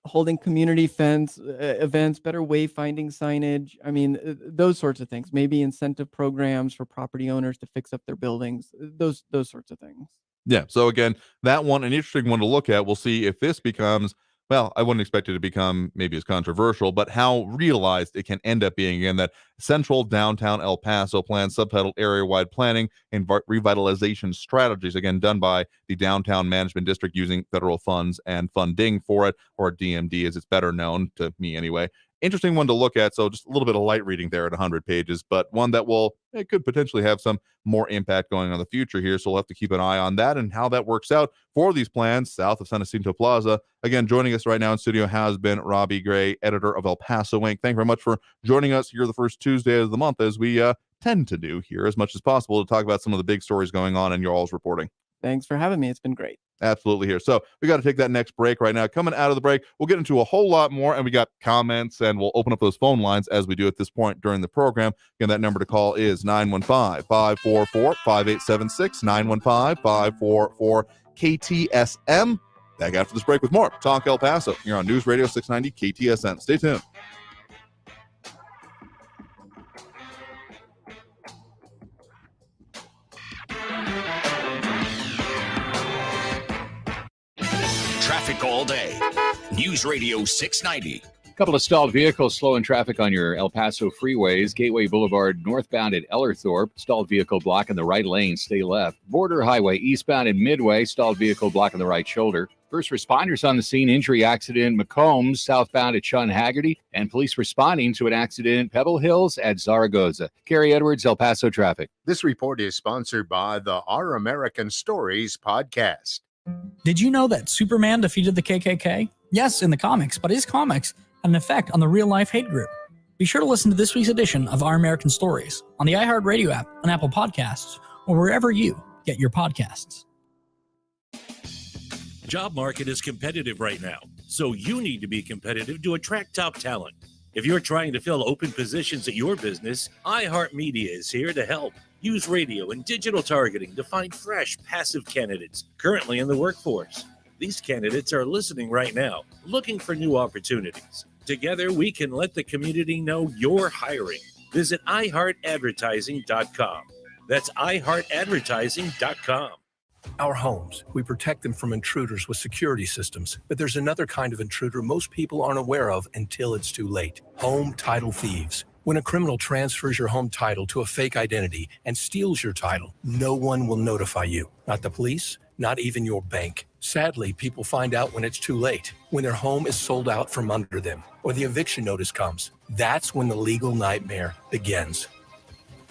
holding community events, better wayfinding signage. I mean, those sorts of things. Maybe incentive programs for property owners to fix up their buildings. Those sorts of things. Yeah. So again, that one, an interesting one to look at. We'll see if this becomes, well, I wouldn't expect it to become maybe as controversial, but how realized it can end up being. Again, that Central Downtown El Paso plan, subtitled Area-Wide Planning and Revitalization Strategies, again, done by the Downtown Management District using federal funds and funding for it, or DMD as it's better known to me anyway. Interesting one to look at. So just a little bit of light reading there at 100 pages, but one that it could potentially have some more impact going on in the future here. So we'll have to keep an eye on that and how that works out for these plans south of San Jacinto Plaza. Again, joining us right now in studio has been Robbie Gray, editor of El Paso Inc. Thank you very much for joining us here the first Tuesday of the month, as we tend to do here as much as possible, to talk about some of the big stories going on in your all's reporting. Thanks for having me. It's been great. Absolutely here. So we got to take that next break right now. Coming out of the break, we'll get into a whole lot more, and we got comments, and we'll open up those phone lines as we do at this point during the program. Again, that number to call is 915-544-5876, 915-544-KTSM. Back after this break with more Talk El Paso here on News Radio 690 KTSM. Stay tuned. Traffic all day. News Radio 690. A couple of stalled vehicles slowing traffic on your El Paso freeways. Gateway Boulevard northbound at Ellerthorpe. Stalled vehicle blocking the right lane. Stay left. Border Highway eastbound at Midway. Stalled vehicle blocking the right shoulder. First responders on the scene. Injury accident McCombs southbound at Sean Haggerty. And police responding to an accident Pebble Hills at Zaragoza. Kerry Edwards, El Paso Traffic. This report is sponsored by the Our American Stories podcast. Did you know that Superman defeated the KKK? Yes, in the comics, but his comics had an effect on the real-life hate group. Be sure to listen to this week's edition of Our American Stories on the iHeartRadio app, on Apple Podcasts, or wherever you get your podcasts. Job market is competitive right now, so you need to be competitive to attract top talent. If you're trying to fill open positions at your business, iHeartMedia is here to help. Use radio and digital targeting to find fresh, passive candidates currently in the workforce. These candidates are listening right now, looking for new opportunities. Together, we can let the community know you're hiring. Visit iHeartAdvertising.com. That's iHeartAdvertising.com. Our homes, we protect them from intruders with security systems, but there's another kind of intruder most people aren't aware of until it's too late. Home title thieves. When a criminal transfers your home title to a fake identity and steals your title, no one will notify you. Not the police, not even your bank. Sadly, people find out when it's too late, when their home is sold out from under them, or the eviction notice comes. That's when the legal nightmare begins.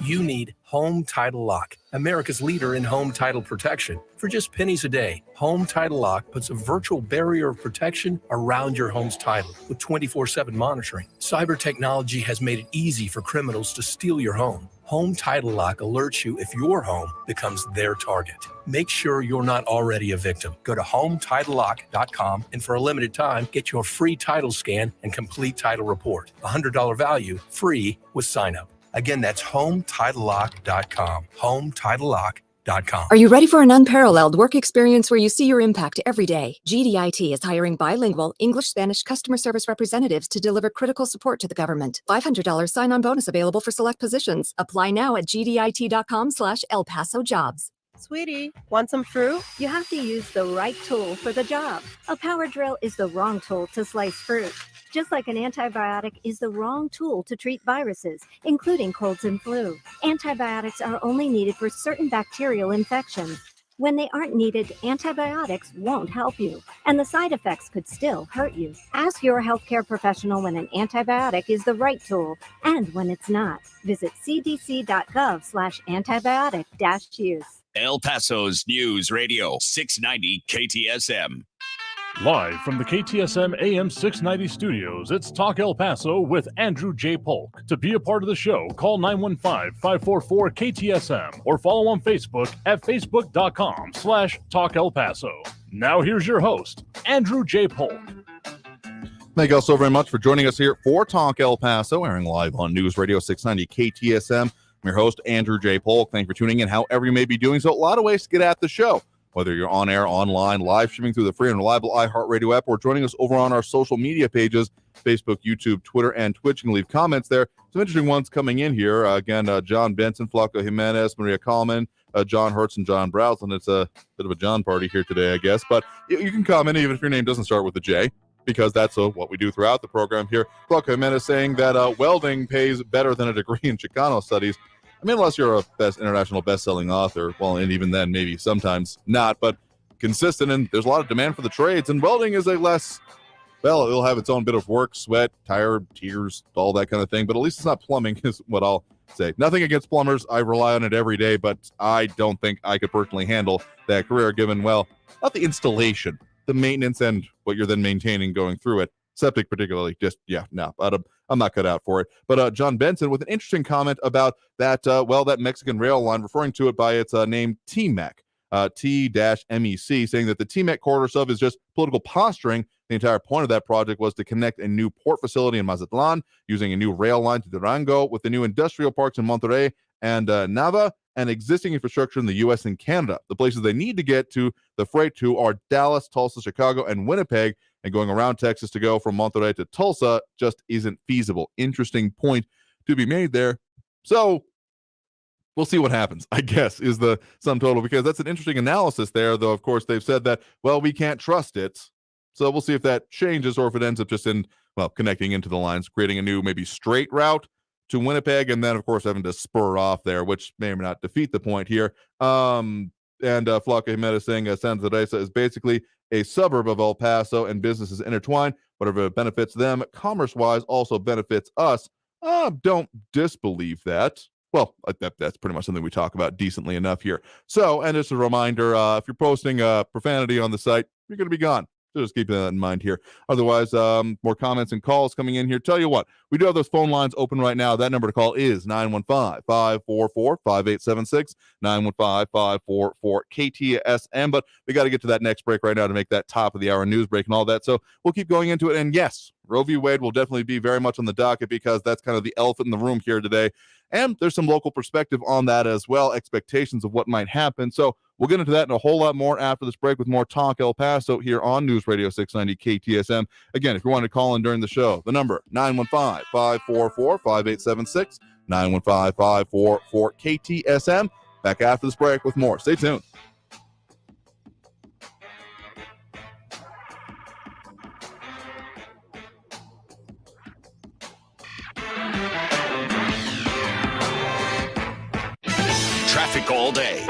You need Home Title Lock, America's leader in home title protection. For just pennies a day, Home Title Lock puts a virtual barrier of protection around your home's title with 24/7 monitoring. Cyber technology has made it easy for criminals to steal your home. Home Title Lock alerts you if your home becomes their target. Make sure you're not already a victim. Go to HomeTitleLock.com and for a limited time, get your free title scan and complete title report. $100 value, free with sign up. Again, that's HomeTitleLock.com. HomeTitleLock.com. Are you ready for an unparalleled work experience where you see your impact every day? GDIT is hiring bilingual English-Spanish customer service representatives to deliver critical support to the government. $500 sign-on bonus available for select positions. Apply now at gdit.com/El Paso Jobs. Sweetie, want some fruit? You have to use the right tool for the job. A power drill is the wrong tool to slice fruit. Just like an antibiotic is the wrong tool to treat viruses, including colds and flu. Antibiotics are only needed for certain bacterial infections. When they aren't needed, antibiotics won't help you, and the side effects could still hurt you. Ask your healthcare professional when an antibiotic is the right tool and when it's not. Visit cdc.gov/antibiotic-use. El Paso's News Radio 690 KTSM. Live from the KTSM AM 690 studios, it's Talk El Paso with Andrew J. Polk. To be a part of the show, call 915-544-KTSM or follow on Facebook at facebook.com/Talk El Paso. Now here's your host, Andrew J. Polk. Thank you all so very much for joining us here for Talk El Paso, airing live on News Radio 690 KTSM. I'm your host, Andrew J. Polk. Thank you for tuning in, however you may be doing so. A lot of ways to get at the show. Whether you're on air, online, live streaming through the free and reliable iHeartRadio app, or joining us over on our social media pages, Facebook, YouTube, Twitter, and Twitch. You can leave comments there. Some interesting ones coming in here. Again, John Benson, Flaco Jimenez, Maria Coleman, John Hertz, and John Browse. And it's a bit of a John party here today, I guess. But you can comment even if your name doesn't start with a J, because that's what we do throughout the program here. Flaco Jimenez saying that welding pays better than a degree in Chicano studies. I mean, unless you're a international best-selling author, well, and even then, maybe sometimes not, but consistent, and there's a lot of demand for the trades, and welding is it'll have its own bit of work, sweat, tired, tears, all that kind of thing, but at least it's not plumbing, is what I'll say. Nothing against plumbers. I rely on it every day, but I don't think I could personally handle that career, given, well, not the installation, the maintenance, and what you're then maintaining going through it. Septic particularly, I'm not cut out for it. But John Benson with an interesting comment about that, that Mexican rail line, referring to it by its name, TMEC, T-MEC, saying that the TMEC corridor sub is just political posturing. The entire point of that project was to connect a new port facility in Mazatlan using a new rail line to Durango with the new industrial parks in Monterrey and Nava, and existing infrastructure in the U.S. and Canada. The places they need to get to the freight to are Dallas, Tulsa, Chicago, and Winnipeg, and going around Texas to go from Monterrey to Tulsa just isn't feasible. Interesting point to be made there. So we'll see what happens, I guess, is the sum total, because that's an interesting analysis there, though, of course, they've said that, well, we can't trust it. So we'll see if that changes or if it ends up just connecting into the lines, creating a new maybe straight route to Winnipeg, and then, of course, having to spur off there, which may or may not defeat the point here. And Flaco Jimenez saying Santa Teresa is basically a suburb of El Paso, and businesses intertwine. Whatever benefits them commerce-wise also benefits us. Don't disbelieve that. Well, that's pretty much something we talk about decently enough here. So, and just a reminder, if you're posting profanity on the site, you're going to be gone. So just keep that in mind here. Otherwise, more comments and calls coming in here. Tell you what, we do have those phone lines open right now. That number to call is 915-544-5876, 915-544-KTSM. But we got to get to that next break right now to make that top of the hour news break and all that. So we'll keep going into it. And yes, Roe v. Wade will definitely be very much on the docket, because that's kind of the elephant in the room here today. And there's some local perspective on that as well, expectations of what might happen. So we'll get into that and a whole lot more after this break with more Talk El Paso here on News Radio 690 KTSM. Again, if you want to call in during the show, the number 915-544-5876, 915-544-KTSM. Back after this break with more. Stay tuned. Traffic all day.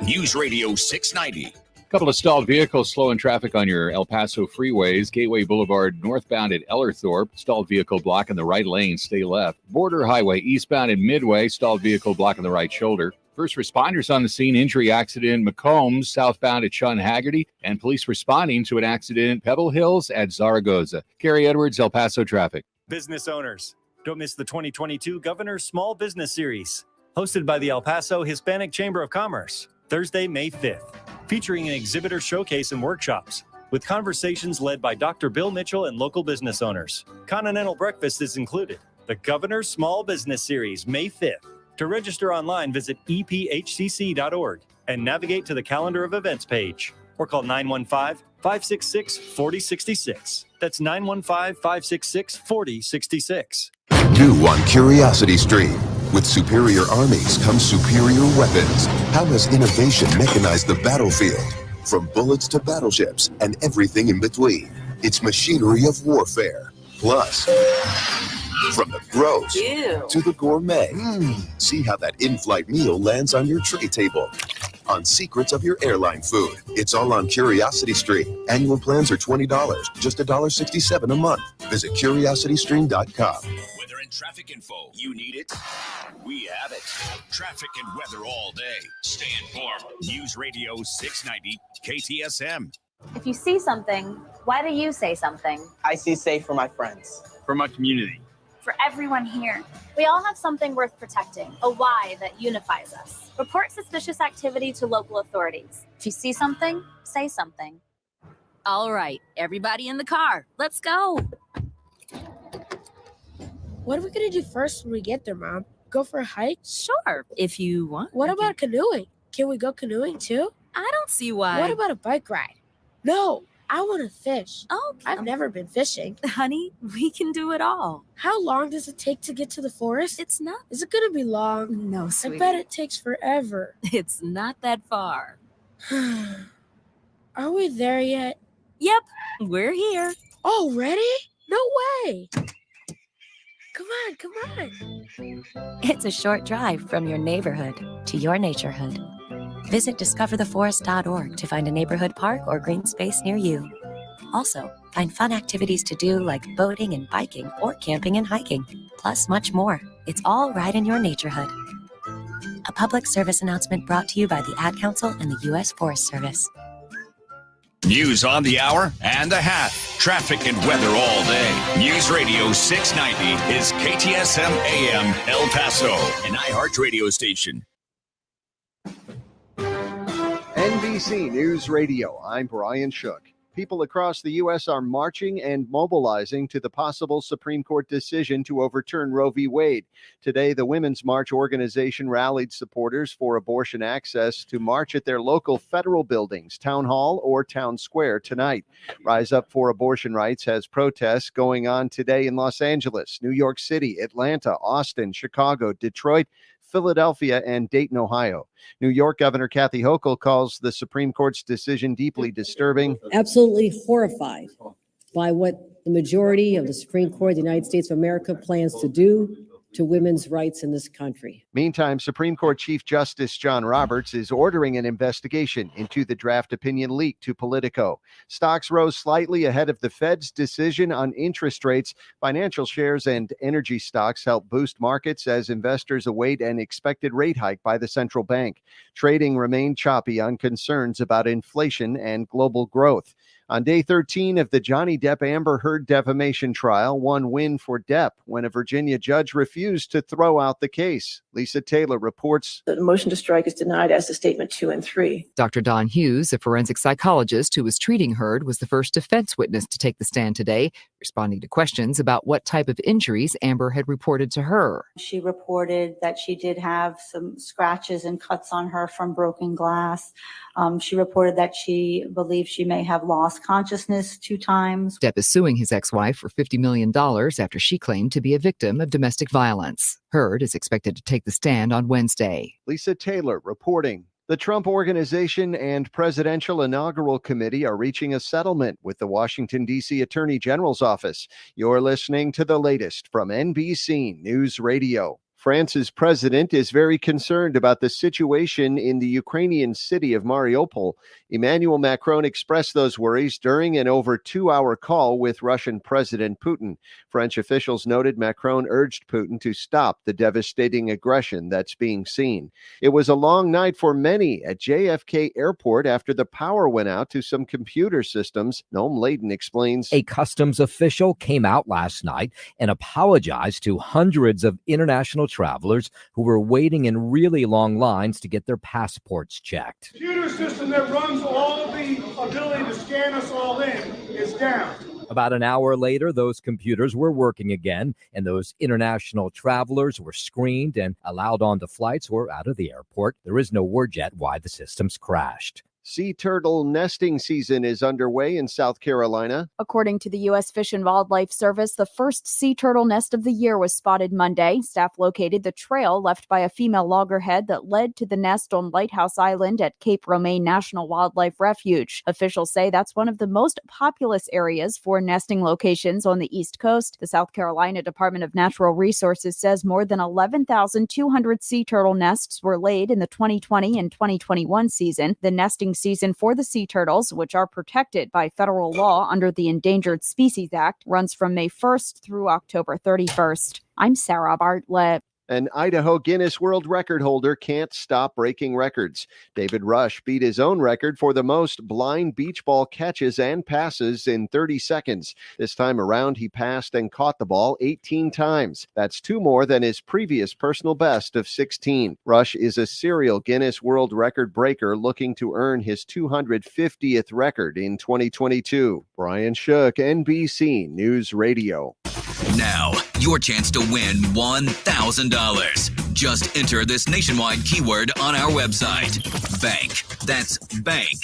News Radio 690. A couple of stalled vehicles slowing traffic on your El Paso freeways. Gateway Boulevard northbound at Ellerthorpe. Stalled vehicle blocking the right lane. Stay left. Border Highway eastbound at Midway. Stalled vehicle blocking the right shoulder. First responders on the scene. Injury accident McCombs southbound at Sean Haggerty. And police responding to an accident Pebble Hills at Zaragoza. Kerry Edwards, El Paso traffic. Business owners, don't miss the 2022 Governor's Small Business Series, hosted by the El Paso Hispanic Chamber of Commerce, Thursday, May 5th, featuring an exhibitor showcase and workshops with conversations led by Dr. Bill Mitchell and local business owners. Continental breakfast is included. The Governor's Small Business Series, May 5th. To register online, visit ephcc.org and navigate to the calendar of events page, or call 915-566-4066. That's 915-566-4066. New on Curiosity Stream. With superior armies comes superior weapons. How has innovation mechanized the battlefield? From bullets to battleships and everything in between. It's machinery of warfare. Plus, from the gross to the gourmet. See how that in-flight meal lands on your tray table. On secrets of your airline food. It's all on Curiosity Stream. Annual plans are $20, just $1.67 a month. Visit curiositystream.com. Weather and traffic info. You need it? We have it. Traffic and weather all day. Stay informed. News Radio 690 KTSM. If you see something, why do you say something? I see safe for my friends. For my community. For everyone here. We all have something worth protecting, a why that unifies us. Report suspicious activity to local authorities. If you see something, say something. All right, everybody in the car. Let's go. What are we going to do first when we get there, Mom? Go for a hike? Sure, if you want. What about canoeing? Can we go canoeing too? I don't see why. What about a bike ride? No, I want to fish. Oh, I've never been fishing. honey, we can do it all. How long does it take to get to the forest? It's not. Is it going to be long? No, sweetie. I bet it takes forever. It's not that far. Are we there yet? Yep, we're here. Already? No way. Come on. It's a short drive from your neighborhood to your naturehood. Visit discovertheforest.org to find a neighborhood park or green space near you. Also, find fun activities to do like boating and biking or camping and hiking, plus much more. It's all right in your naturehood. A public service announcement brought to you by the Ad Council and the U.S. Forest Service. News on the hour and a half. Traffic and weather all day. News Radio 690 is KTSM AM El Paso, an iHeart radio station. NBC News Radio, I'm Brian Shook. People across the U.S. are marching and mobilizing to the possible Supreme Court decision to overturn Roe v. Wade. Today, the Women's March organization rallied supporters for abortion access to march at their local federal buildings, Town Hall or Town Square tonight. Rise Up for Abortion Rights has protests going on today in Los Angeles, New York City, Atlanta, Austin, Chicago, Detroit, Philadelphia, and Dayton, Ohio. New York Governor Kathy Hochul calls the Supreme Court's decision deeply disturbing. Absolutely horrified by what the majority of the Supreme Court of the United States of America plans to do to women's rights in this country. Meantime, Supreme Court Chief Justice John Roberts is ordering an investigation into the draft opinion leak to Politico. Stocks rose slightly ahead of the Fed's decision on interest rates. Financial shares and energy stocks helped boost markets as investors await an expected rate hike by the central bank. Trading remained choppy on concerns about inflation and global growth. On day 13 of the Johnny Depp Amber Heard defamation trial, one win for Depp when a Virginia judge refused to throw out the case. Lisa Taylor reports. The motion to strike is denied as to statement 2 and 3. Dr. Don Hughes, a forensic psychologist who was treating Heard, was the first defense witness to take the stand today, responding to questions about what type of injuries Amber had reported to her. She reported that she did have some scratches and cuts on her from broken glass. She reported that she believes she may have lost consciousness 2 times. Depp is suing his ex-wife for $50 million after she claimed to be a victim of domestic violence. Heard is expected to take the stand on Wednesday. Lisa Taylor reporting. The Trump Organization and Presidential Inaugural Committee are reaching a settlement with the Washington, D.C. Attorney General's office. You're listening to the latest from NBC News Radio. France's president is very concerned about the situation in the Ukrainian city of Mariupol. Emmanuel Macron expressed those worries during an over 2-hour call with Russian President Putin. French officials noted Macron urged Putin to stop the devastating aggression that's being seen. It was a long night for many at JFK Airport after the power went out to some computer systems. Noam Layden explains. A customs official came out last night and apologized to hundreds of international travelers who were waiting in really long lines to get their passports checked. The computer system that runs all the ability to scan us all in is down. About an hour later, those computers were working again, and those international travelers were screened and allowed onto flights or out of the airport. There is no word yet why the systems crashed. Sea turtle nesting season is underway in South Carolina. According to the U.S. Fish and Wildlife Service, the first sea turtle nest of the year was spotted Monday. Staff located the trail left by a female loggerhead that led to the nest on Lighthouse Island at Cape Romaine National Wildlife Refuge. Officials say that's one of the most populous areas for nesting locations on the East Coast. The South Carolina Department of Natural Resources says more than 11,200 sea turtle nests were laid in the 2020 and 2021 season. The nesting season for the sea turtles, which are protected by federal law under the Endangered Species Act, runs from May 1st through October 31st. I'm Sarah Bartlett. An Idaho Guinness World Record holder can't stop breaking records. David Rush beat his own record for the most blind beach ball catches and passes in 30 seconds. This time around, he passed and caught the ball 18 times. That's 2 more than his previous personal best of 16. Rush is a serial Guinness World Record breaker looking to earn his 250th record in 2022. Brian Shook, NBC News Radio. Now, your chance to win $1,000. Just enter this nationwide keyword on our website. Bank. That's bank.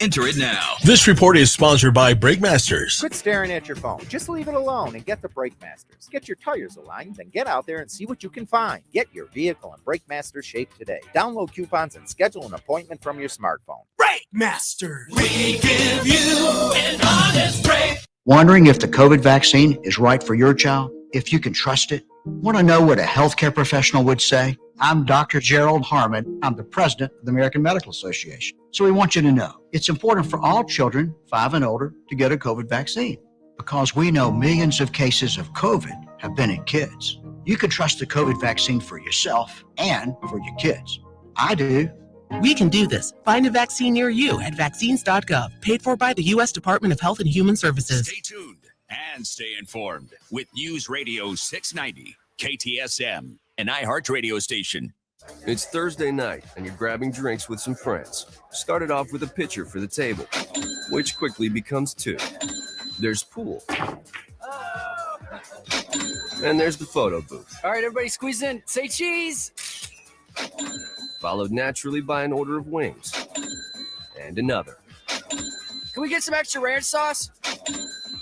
Enter it now. This report is sponsored by Brakemasters. Quit staring at your phone. Just leave it alone and get the Brakemasters. Get your tires aligned, then get out there and see what you can find. Get your vehicle in Brakemasters shape today. Download coupons and schedule an appointment from your smartphone. Brakemasters. We give you an honest break. Wondering if the COVID vaccine is right for your child? If you can trust it? Want to know what a healthcare professional would say? I'm Dr. Gerald Harmon. I'm the president of the American Medical Association. So we want you to know it's important for all children 5 and older to get a COVID vaccine because we know millions of cases of COVID have been in kids. You can trust the COVID vaccine for yourself and for your kids. I do. We can do this. Find a vaccine near you at vaccines.gov. Paid for by the U.S. Department of Health and Human Services. Stay tuned and stay informed with News Radio 690, KTSM, an iHeart radio station. It's Thursday night, and you're grabbing drinks with some friends. Started off with a pitcher for the table, which quickly becomes 2. There's pool. And there's the photo booth. All right, everybody squeeze in. Say cheese. Followed naturally by an order of wings. And another. Can we get some extra ranch sauce?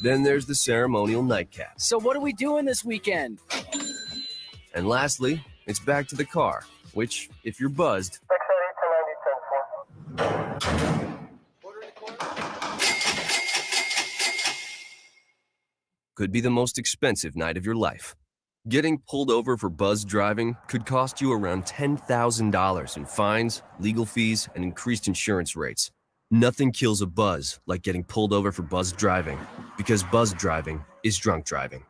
Then there's the ceremonial nightcap. So what are we doing this weekend? And lastly, it's back to the car, which, if you're buzzed, could be the most expensive night of your life. Getting pulled over for buzz driving could cost you around $10,000 in fines, legal fees, and increased insurance rates. Nothing kills a buzz like getting pulled over for buzz driving, because buzz driving is drunk driving.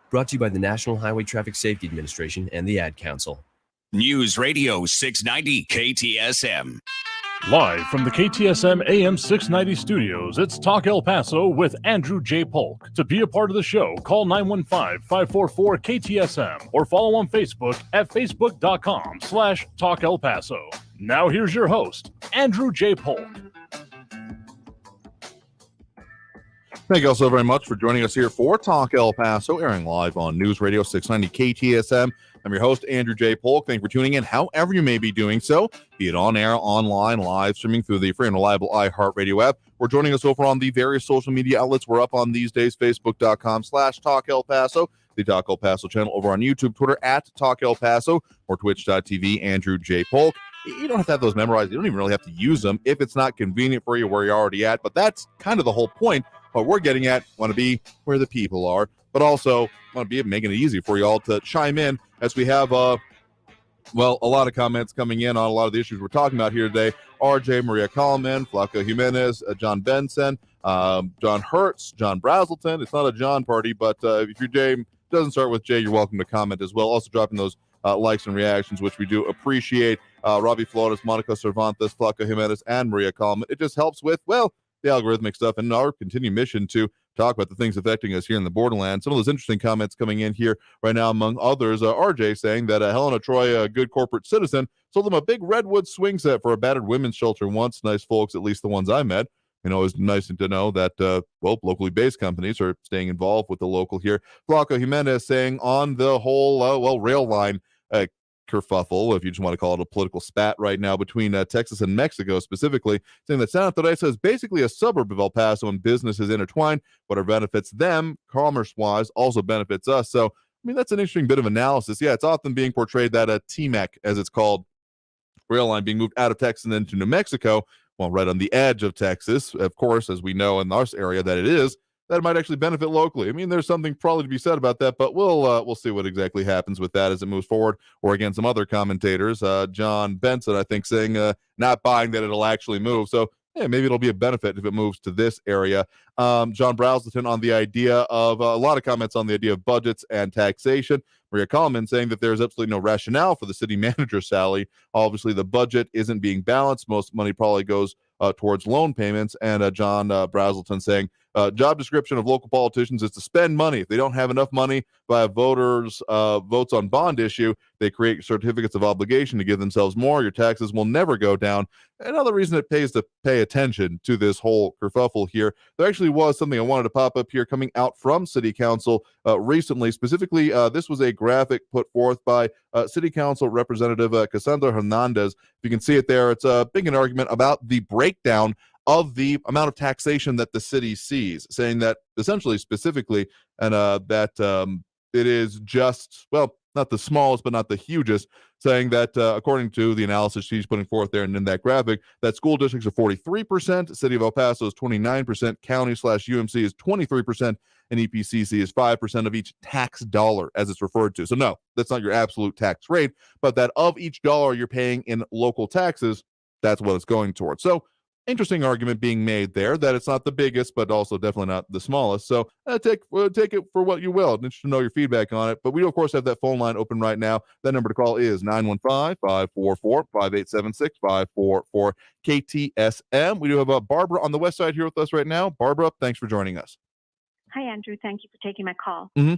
Brought to you by the National Highway Traffic Safety Administration and the Ad Council. News Radio 690 KTSM. Live from the KTSM AM 690 studios, it's Talk El Paso with Andrew J. Polk. To be a part of the show, call 915-544-KTSM or follow on Facebook at facebook.com/Talk El Paso. Now here's your host, Andrew J. Polk. Thank you all so very much for joining us here for Talk El Paso, airing live on News Radio 690 KTSM. I'm your host, Andrew J. Polk. Thank you for tuning in, however you may be doing so, be it on air, online, live streaming through the free and reliable iHeartRadio app, or joining us over on the various social media outlets we're up on these days, facebook.com/Talk El Paso, the Talk El Paso channel over on YouTube, Twitter at Talk El Paso, or twitch.tv, Andrew J. Polk. You don't have to have those memorized. You don't even really have to use them if it's not convenient for you where you're already at, but that's kind of the whole point. What we're getting at, want to be where the people are, but also want to be making it easy for you all to chime in as we have, a lot of comments coming in on a lot of the issues we're talking about here today. RJ, Maria Coleman, Flaco Jimenez, John Benson, John Hertz, John Brazelton. It's not a John party, but if your name doesn't start with J, you're welcome to comment as well. Also dropping those likes and reactions, which we do appreciate. Robbie Flores, Monica Cervantes, Flaco Jimenez, and Maria Coleman. It just helps with, the algorithmic stuff and our continued mission to talk about the things affecting us here in the borderland. Some of those interesting comments coming in here right now, among others, RJ saying that Helena Troy, a good corporate citizen, sold them a big redwood swing set for a battered women's shelter once. Nice folks, at least the ones I met. It's nice to know that, locally based companies are staying involved with the local here. Flaco Jimenez saying on the whole, rail line kerfuffle, if you just want to call it a political spat right now between Texas and Mexico specifically, saying that Santa Teresa is basically a suburb of El Paso and business is intertwined. Whatever benefits them, commerce-wise, also benefits us. So, that's an interesting bit of analysis. Yeah, it's often being portrayed that TMEC, as it's called, rail line being moved out of Texas and into New Mexico, right on the edge of Texas, of course, as we know in our area that it is, that might actually benefit locally. There's something probably to be said about that, but we'll see what exactly happens with that as it moves forward. Or again, some other commentators, John Benson, I think, saying not buying that it'll actually move. So maybe it'll be a benefit if it moves to this area. John Brazelton on the idea of a lot of comments on the idea of budgets and taxation. Maria Coleman saying that there's absolutely no rationale for the city manager's salary. Obviously, the budget isn't being balanced. Most money probably goes towards loan payments. And John Brazelton saying job description of local politicians is to spend money. If they don't have enough money by voters' votes on bond issue, they create certificates of obligation to give themselves more. Your taxes will never go down. Another reason it pays to pay attention to this whole kerfuffle here, there actually was something I wanted to pop up here coming out from City Council recently. Specifically, this was a graphic put forth by City Council Representative Cassandra Hernandez. If you can see it there, it's making an argument about the breakdown of the amount of taxation that the city sees, saying that essentially, specifically, and that it is just, well, not the smallest, but not the hugest, saying that according to the analysis she's putting forth there and in that graphic, that school districts are 43%, City of El Paso is 29%, County/UMC is 23%, and EPCC is 5% of each tax dollar, as it's referred to. So no, that's not your absolute tax rate, but that of each dollar you're paying in local taxes, that's what it's going towards. So interesting argument being made there that it's not the biggest, but also definitely not the smallest. So take it for what you will. I'm interested to know your feedback on it. But we, of course, have that phone line open right now. That number to call is 915-544-5876, 544 KTSM. We do have Barbara on the west side here with us right now. Barbara, thanks for joining us. Hi, Andrew. Thank you for taking my call. Mm-hmm.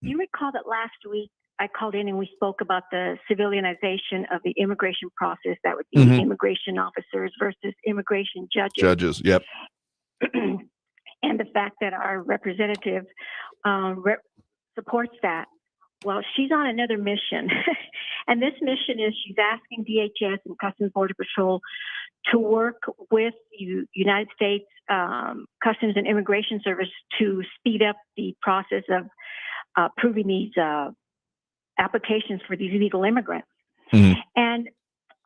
You recall that last week I called in and we spoke about the civilianization of the immigration process. That would be immigration officers versus immigration judges. Judges, yep. And the fact that our representative supports that. Well, she's on another mission. And this mission is she's asking DHS and Customs Border Patrol to work with United States Customs and Immigration Service to speed up the process of approving these applications for these illegal immigrants. And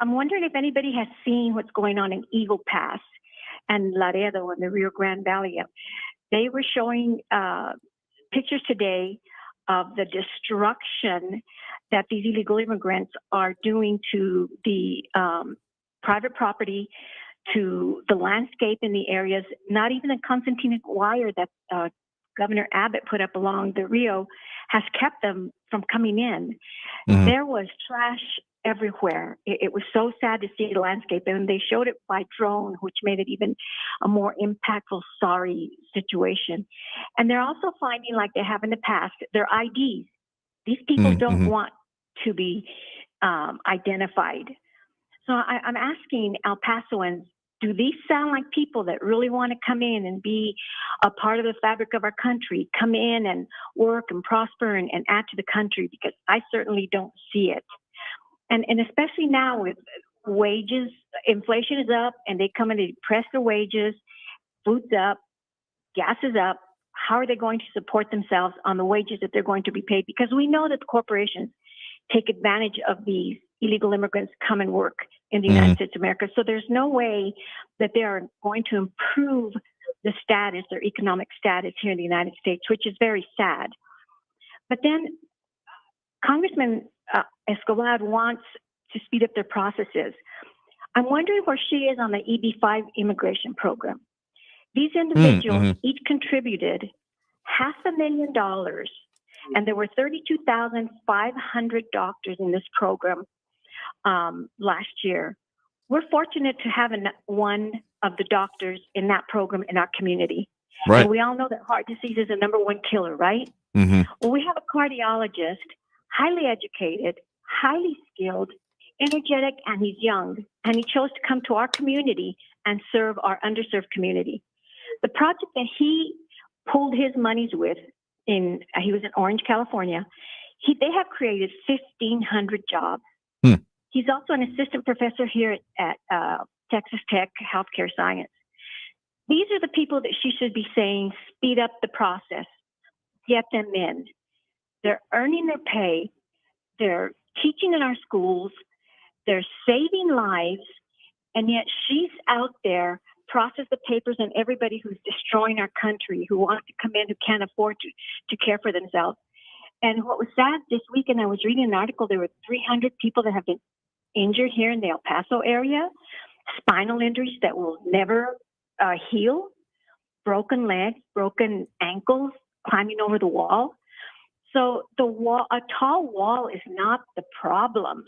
I'm wondering if anybody has seen what's going on in Eagle Pass and Laredo in the Rio Grande Valley. They were showing pictures today of the destruction that these illegal immigrants are doing to the private property, to the landscape in the areas. Not even the concertina wire that Governor Abbott put up along the Rio has kept them from coming in. There was trash everywhere. It was so sad to see the landscape, and they showed it by drone, which made it even a more impactful, sorry situation. And they're also finding, like they have in the past, their IDs. These people don't want to be identified. So I'm asking El Pasoans, do these sound like people that really want to come in and be a part of the fabric of our country, come in and work and prosper and add to the country? Because I certainly don't see it. And especially now with wages, inflation is up and they come in and depress their wages, food's up, gas is up. How are they going to support themselves on the wages that they're going to be paid? Because we know that the corporations take advantage of these illegal immigrants come and work in the United States of America. So there's no way that they are going to improve the status, their economic status here in the United States, which is very sad. But then Congressman Escobar wants to speed up their processes. I'm wondering where she is on the EB-5 immigration program. These individuals each contributed $500,000, and there were 32,500 doctors in this program last year. We're fortunate to have one of the doctors in that program in our community. Right. And we all know that heart disease is the #1 killer, right? Well, we have a cardiologist, highly educated, highly skilled, energetic, and he's young. And he chose to come to our community and serve our underserved community. The project that he pulled his monies with, he was in Orange, California, they have created 1,500 jobs. He's also an assistant professor here at Texas Tech Healthcare Science. These are the people that she should be saying, speed up the process, get them in. They're earning their pay. They're teaching in our schools. They're saving lives. And yet she's out there process the papers on everybody who's destroying our country, who wants to come in, who can't afford to care for themselves. And what was sad this weekend, I was reading an article, there were 300 people that have been injured here in the El Paso area, spinal injuries that will never heal, broken legs, broken ankles, climbing over the wall. So a tall wall is not the problem.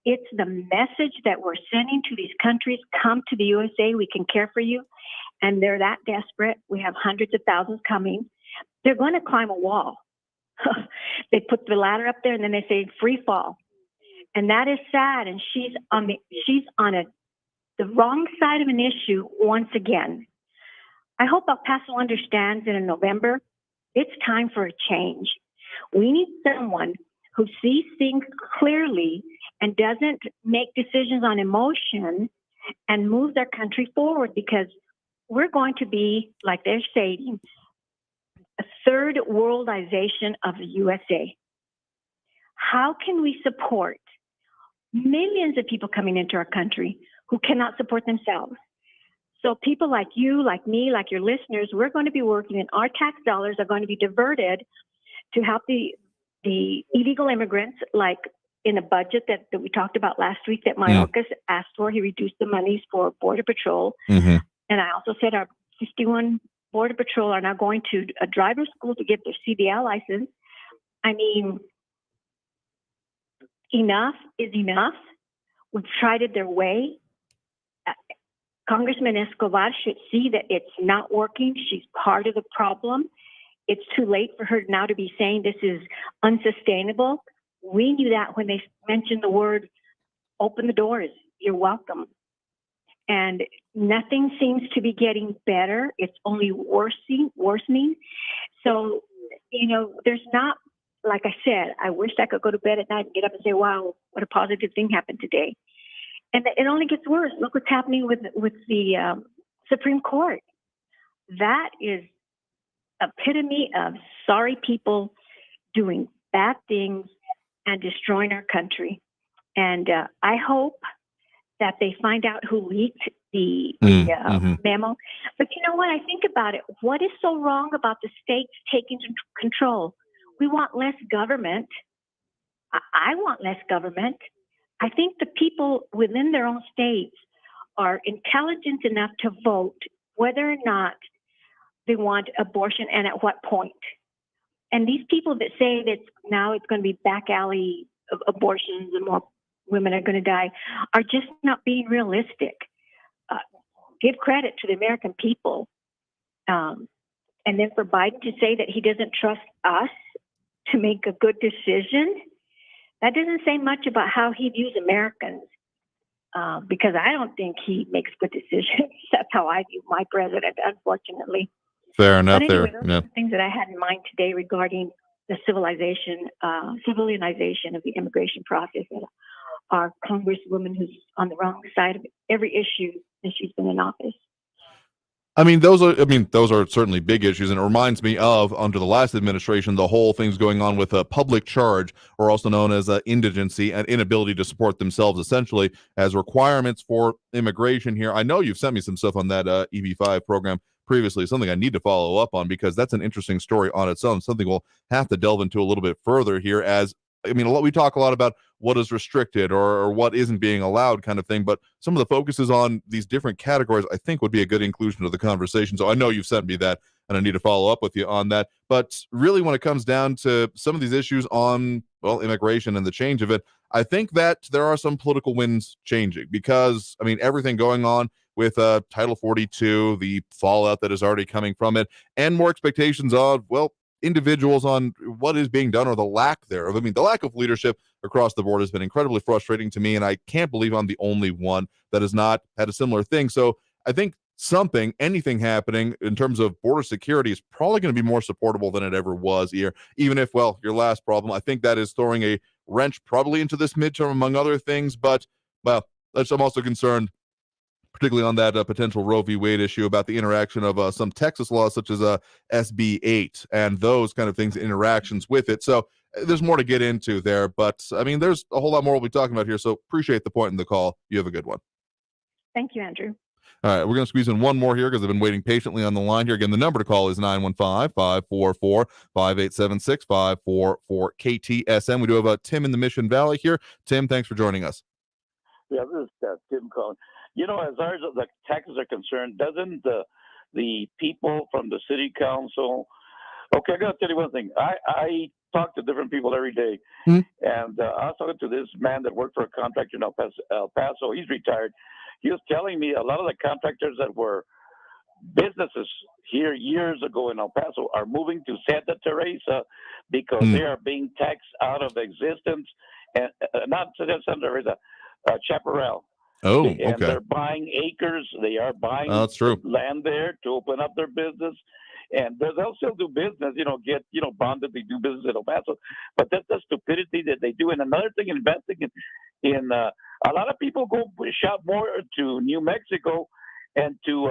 It's the message that we're sending to these countries, come to the USA, we can care for you. and they're that desperate. We have hundreds of thousands coming. They're going to climb a wall. They put the ladder up there, and then they say free fall, and that is sad. And she's on the wrong side of an issue once again. I hope El Paso understands that in November, it's time for a change. We need someone who sees things clearly and doesn't make decisions on emotion and moves our country forward, because we're going to be, like they're saying, a third worldization of the USA. How can we support millions of people coming into our country who cannot support themselves? So people like you, like me, like your listeners, we're going to be working, and our tax dollars are going to be diverted to help the illegal immigrants, like in a budget that we talked about last week that Mayorkas asked for. He reduced the monies for Border Patrol. Mm-hmm. And I also said our 51 Border Patrol are now going to a driver's school to get their CDL license. I mean, enough is enough. We've tried it their way. Congressman Escobar should see that it's not working. She's part of the problem. It's too late for her now to be saying this is unsustainable. We knew that when they mentioned the word open the doors, you're welcome. And nothing seems to be getting better. It's only worsening. So, there's not, like I said, I wish I could go to bed at night and get up and say, wow, what a positive thing happened today. And it only gets worse. Look what's happening with the Supreme Court. That is epitome of sorry people doing bad things and destroying our country. And I hope that they find out who leaked the memo. But you know what? I think about it. What is so wrong about the states taking control? We want less government. I want less government. I think the people within their own states are intelligent enough to vote whether or not they want abortion and at what point. And these people that say that now it's going to be back alley abortions and more women are going to die are just not being realistic. Give credit to the American people. And then for Biden to say that he doesn't trust us to make a good decision, that doesn't say much about how he views Americans, because I don't think he makes good decisions. That's how I view my president, unfortunately. Fair enough. But anyway, there. those are the things that I had in mind today regarding the civilianization of the immigration process. And our Congresswoman who's on the wrong side of every issue since she's been in office. Those are certainly big issues, and it reminds me of, under the last administration, the whole things going on with public charge, or also known as indigency and inability to support themselves, essentially, as requirements for immigration here. I know you've sent me some stuff on that EB5 program previously, something I need to follow up on, because that's an interesting story on its own, something we'll have to delve into a little bit further here. We talk a lot about what is restricted or what isn't being allowed kind of thing, but some of the focuses on these different categories I think would be a good inclusion to the conversation. So I know you've sent me that, and I need to follow up with you on that. But really, when it comes down to some of these issues on, immigration and the change of it, I think that there are some political winds changing, because, everything going on with Title 42, the fallout that is already coming from it, and more expectations of, individuals on what is being done or the lack thereof. The lack of leadership across the board has been incredibly frustrating to me, and I can't believe I'm the only one that has not had a similar thing. So I think anything happening in terms of border security is probably going to be more supportable than it ever was here, even if, your last problem, I think that is throwing a wrench probably into this midterm, among other things. But, I'm also concerned, particularly on that potential Roe v. Wade issue, about the interaction of some Texas laws such as SB 8 and those kind of things, interactions with it. So there's more to get into there, but there's a whole lot more we'll be talking about here. So appreciate the point in the call. You have a good one. Thank you, Andrew. All right, we're going to squeeze in one more here because I've been waiting patiently on the line here. Again, the number to call is 915-544-5876, 544-KTSM. We do have Tim in the Mission Valley here. Tim, thanks for joining us. Yeah, this is Tim calling. As far as the taxes are concerned, doesn't the people from the city council? Okay, I got to tell you one thing. I talk to different people every day, and I was talking to this man that worked for a contractor in El Paso. He's retired. He was telling me a lot of the contractors that were businesses here years ago in El Paso are moving to Santa Teresa because they are being taxed out of existence, and not Santa Teresa, Chaparral. Oh, And okay. they're buying acres. They are buying That's true. land there to open up their business. And they'll still do business, get, bonded. They do business in El Paso. But that's the stupidity that they do. And another thing, investing in a lot of people go shop more to New Mexico and to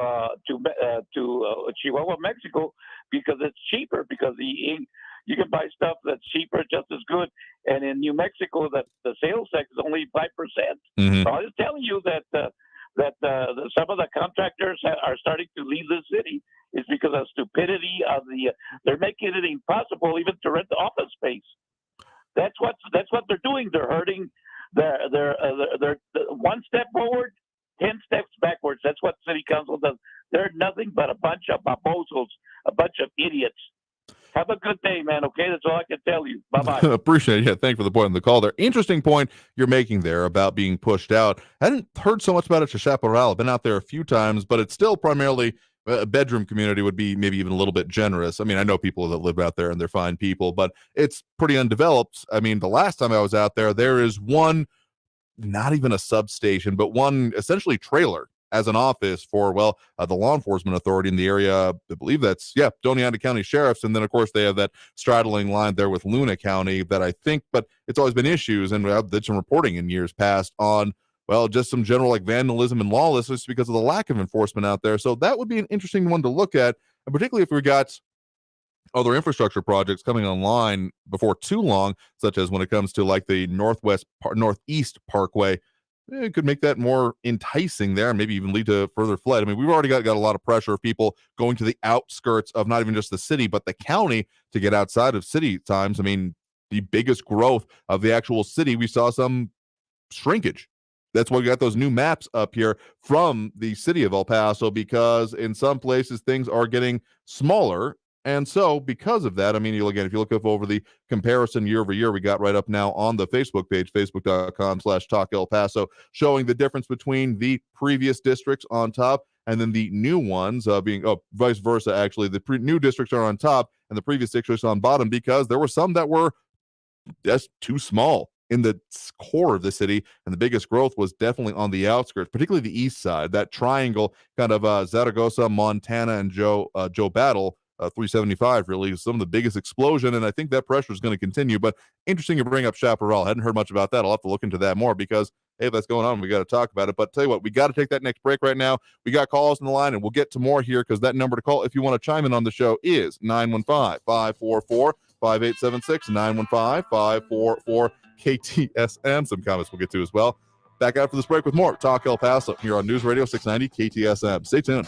Chihuahua, Mexico, because it's cheaper, because you can buy stuff that's cheaper, just as good. And in New Mexico, the sales tax is only 5%. Mhm. So I'm just telling you that some of the contractors are starting to leave the city. Is because of stupidity of they're making it impossible even to rent the office space. That's what they're doing. They're hurting. They're one step forward, 10 steps backwards. That's what city council does. They're nothing but a bunch of babosos, a bunch of idiots. Have a good day, man. Okay, that's all I can tell you. Bye-bye. Appreciate it. Yeah, thanks for the point on the call there. Interesting point you're making there about being pushed out. I hadn't heard so much about it to Chaparral. I've been out there a few times, but it's still primarily a bedroom community. Would be maybe even a little bit generous. I mean, I know people that live out there and they're fine people, but it's pretty undeveloped. I mean, the last time I was out there is one, not even a substation, but one essentially trailer as an office for, the law enforcement authority in the area. I believe that's, Doñana County Sheriffs. And then, of course, they have that straddling line there with Luna County that I think, but it's always been issues. And I've did some reporting in years past on, just some general vandalism and lawlessness because of the lack of enforcement out there. So that would be an interesting one to look at. And particularly if we got other infrastructure projects coming online before too long, such as when it comes to like the Northeast Parkway, it could make that more enticing there, maybe even lead to further flood. I mean, we've already got a lot of pressure of people going to the outskirts of not even just the city, but the county to get outside of city times. I mean, the biggest growth of the actual city, we saw some shrinkage. That's why we got those new maps up here from the city of El Paso, because in some places things are getting smaller. And so because of that, I mean, if you look up over the comparison year over year, we got right up now on the Facebook page, facebook.com/Talk El Paso, showing the difference between the previous districts on top and then the new ones being vice versa. Actually, the new districts are on top and the previous districts on bottom, because there were some that were just too small in the core of the city, and the biggest growth was definitely on the outskirts, particularly the east side, that triangle kind of Zaragoza, Montana, and Joe Battle. 375 really some of the biggest explosion, and I think that pressure is going to continue. But interesting to bring up Chaparral. Hadn't heard much about that. I'll have to look into that more, because hey, that's going on, we got to talk about it. But tell you what, we got to take that next break right now. We got calls on the line, and we'll get to more here, because that number to call if you want to chime in on the show is 915-544-5876, 915-544 KTSM. Some comments we'll get to as well. Back after this break with more Talk El Paso here on News Radio 690 KTSM. Stay tuned.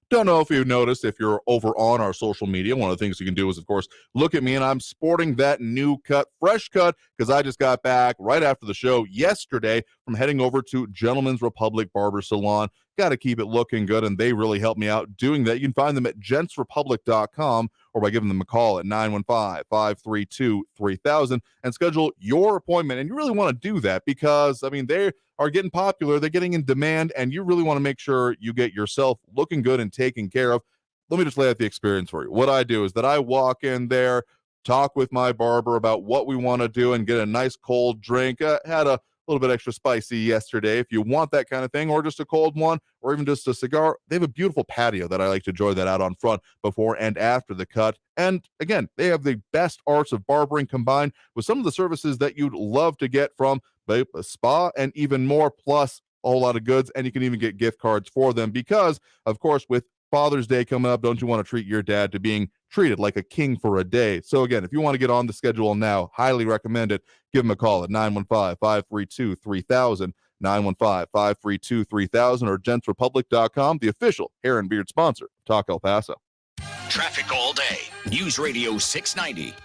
Don't know if you've noticed, if you're over on our social media, one of the things you can do is, of course, look at me, and I'm sporting that new cut, fresh cut, because I just got back right after the show yesterday from heading over to Gentleman's Republic Barber Salon. Got to keep it looking good, and they really help me out doing that. You can find them at gentsrepublic.com or by giving them a call at 915-532-3000 and schedule your appointment. And you really want to do that because, I mean, they are getting popular. They're getting in demand, and you really want to make sure you get yourself looking good and taken care of. Let me just lay out the experience for you. What I do is that I walk in there, talk with my barber about what we want to do, and get a nice cold drink. Had a little bit extra spicy yesterday if you want that kind of thing, or just a cold one, or even just a cigar. They have a beautiful patio that I like to enjoy that out on front before and after the cut. And again, they have the best arts of barbering combined with some of the services that you'd love to get from a spa and even more, plus a whole lot of goods. And you can even get gift cards for them because, of course, with Father's Day coming up, don't you want to treat your dad to being treated like a king for a day? So again, if you want to get on the schedule now, highly recommend it. Give them a call at 915-532-3000, 915-532-3000, or gentsrepublic.com, the official hair and beard sponsor of Talk El Paso. Traffic all day. News Radio 690.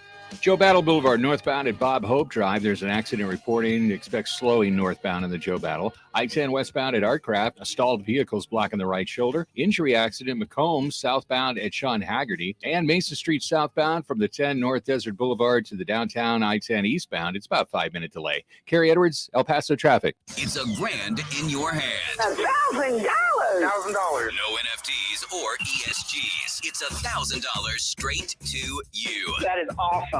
Joe Battle Boulevard, northbound at Bob Hope Drive. There's an accident reporting. Expect slowing northbound in the Joe Battle. I-10 westbound at Artcraft. A stalled vehicle's blocking the right shoulder. Injury accident, Macomb, southbound at Sean Haggerty. And Mason Street southbound from the 10 North Desert Boulevard to the downtown I-10 eastbound. It's about a 5-minute delay. Carrie Edwards, El Paso traffic. It's a grand in your hand. $1,000. $1,000. No NFTs or ESGs. It's $1,000 straight to you. That is awesome.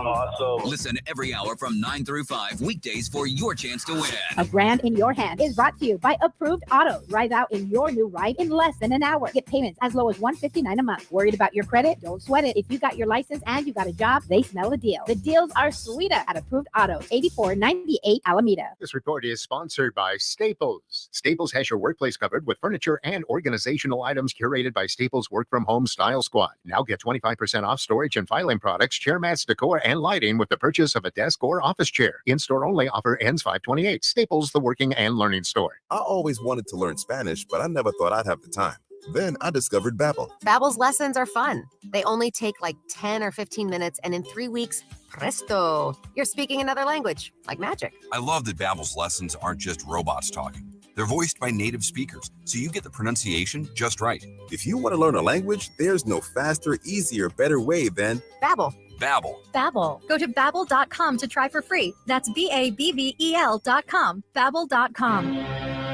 Listen every hour from 9 through 5 weekdays for your chance to win. A grand in your hand is brought to you by Approved Auto. Drive out in your new ride in less than an hour. Get payments as low as $159 a month. Worried about your credit? Don't sweat it. If you got your license and you got a job, they smell a deal. The deals are sweeter at Approved Auto, 8498 Alameda. This report is sponsored by Staples. Staples has your workplace covered with furniture and organizational items curated by Staples Work From Home Style Squad. Now get 25% off storage and filing products, chair mats, decor, and lighting with the purchase of a desk or office chair. In-store only. Offer ends 5/28. Staples, the working and learning store. I always wanted to learn Spanish, but I never thought I'd have the time. Then I discovered Babbel. Babbel's lessons are fun. They only take like 10 or 15 minutes, and in 3 weeks, presto, you're speaking another language, like magic. I love that Babbel's lessons aren't just robots talking. They're voiced by native speakers, so you get the pronunciation just right. If you want to learn a language, there's no faster, easier, better way than Babbel. Babbel. Babbel. Go to babbel.com to try for free. That's BABBEL.com. Babbel.com.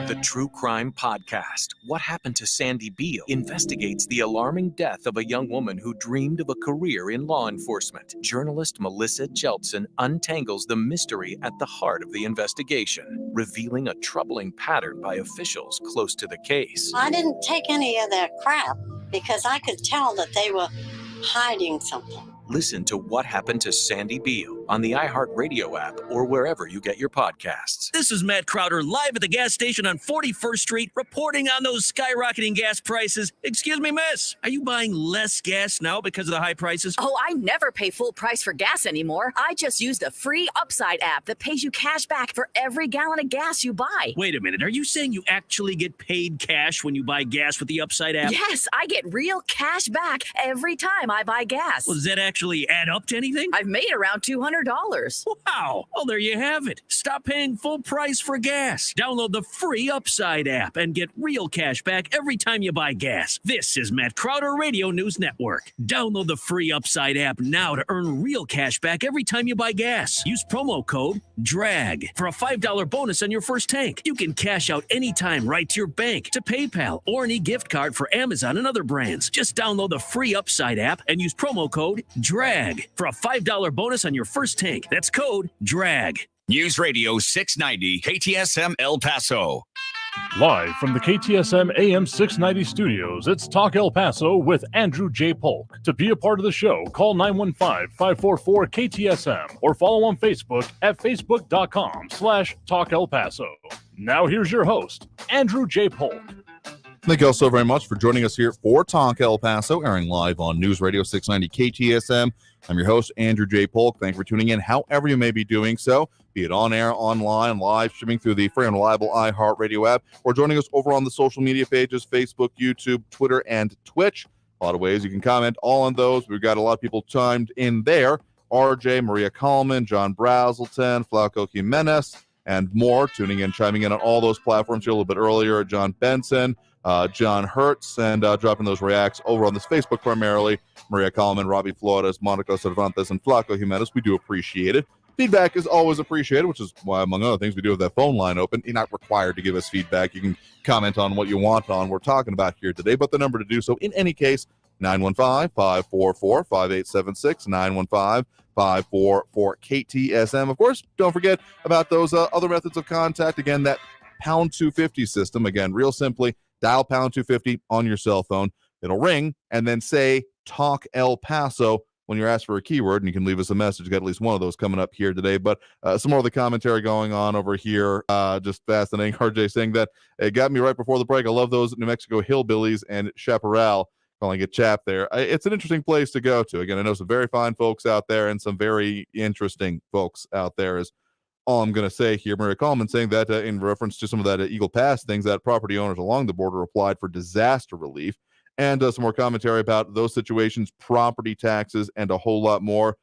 The True Crime Podcast, What Happened to Sandy Beale, investigates the alarming death of a young woman who dreamed of a career in law enforcement. Journalist Melissa Jeltsin untangles the mystery at the heart of the investigation, revealing a troubling pattern by officials close to the case. I didn't take any of that crap because I could tell that they were hiding something. Listen to What Happened to Sandy Beale on the iHeartRadio app or wherever you get your podcasts. This is Matt Crowder live at the gas station on 41st Street reporting on those skyrocketing gas prices. Excuse me, miss, are you buying less gas now because of the high prices? Oh, I never pay full price for gas anymore. I just use the free Upside app that pays you cash back for every gallon of gas you buy. Wait a minute, are you saying you actually get paid cash when you buy gas with the Upside app? Yes, I get real cash back every time I buy gas. Well, does that actually add up to anything? I've made around $200. Wow. Well, there you have it. Stop paying full price for gas. Download the free Upside app and get real cash back every time you buy gas. This is Matt Crowder Radio News Network. Download the free Upside app now to earn real cash back every time you buy gas. Use promo code DRAG for a $5 bonus on your first tank. You can cash out anytime right to your bank, to PayPal, or any gift card for Amazon and other brands. Just download the free Upside app and use promo code DRAG for a $5 bonus on your first tank. That's code DRAG. News Radio 690 KTSM El Paso. Live from the KTSM AM 690 studios, it's Talk El Paso with Andrew J. Polk. To be a part of the show, call 915-544-KTSM or follow on Facebook at facebook.com/Talk El Paso. Now here's your host, Andrew J. Polk. Thank you all so very much for joining us here for Talk El Paso, airing live on News Radio 690 KTSM. I'm your host, Andrew J. Polk. Thank you for tuning in, however you may be doing so, be it on air, online, live streaming through the free and reliable iHeartRadio app, or joining us over on the social media pages, Facebook, YouTube, Twitter, and Twitch. A lot of ways you can comment all on those. We've got a lot of people chimed in there. RJ, Maria Coleman, John Brazelton, Flaco Jimenez, and more tuning in, chiming in on all those platforms here a little bit earlier. John Benson, John Hertz, and dropping those reacts over on this Facebook primarily. Maria Coleman, Robbie Flores, Monica Cervantes, and Flaco Jimenez. We do appreciate it. Feedback is always appreciated, which is why, among other things, we do have that phone line open. You're not required to give us feedback. You can comment on what you want on we're talking about here today, but the number to do so, in any case, 915-544-5876, 915-544-KTSM. Of course, don't forget about those other methods of contact. Again, that pound 250 system. Again, real simply, dial pound 250 on your cell phone. It'll ring, and then say Talk El Paso when you're asked for a keyword, and you can leave us a message. Got at least one of those coming up here today. But some more of the commentary going on over here. Just fascinating. RJ saying that it got me right before the break. I love those New Mexico hillbillies and chaparral, calling it chap there. It's an interesting place to go to. Again, I know some very fine folks out there and some very interesting folks out there is all I'm going to say here. Maria Coleman saying that in reference to some of that Eagle Pass things, that property owners along the border applied for disaster relief. And some more commentary about those situations, property taxes, and a whole lot more.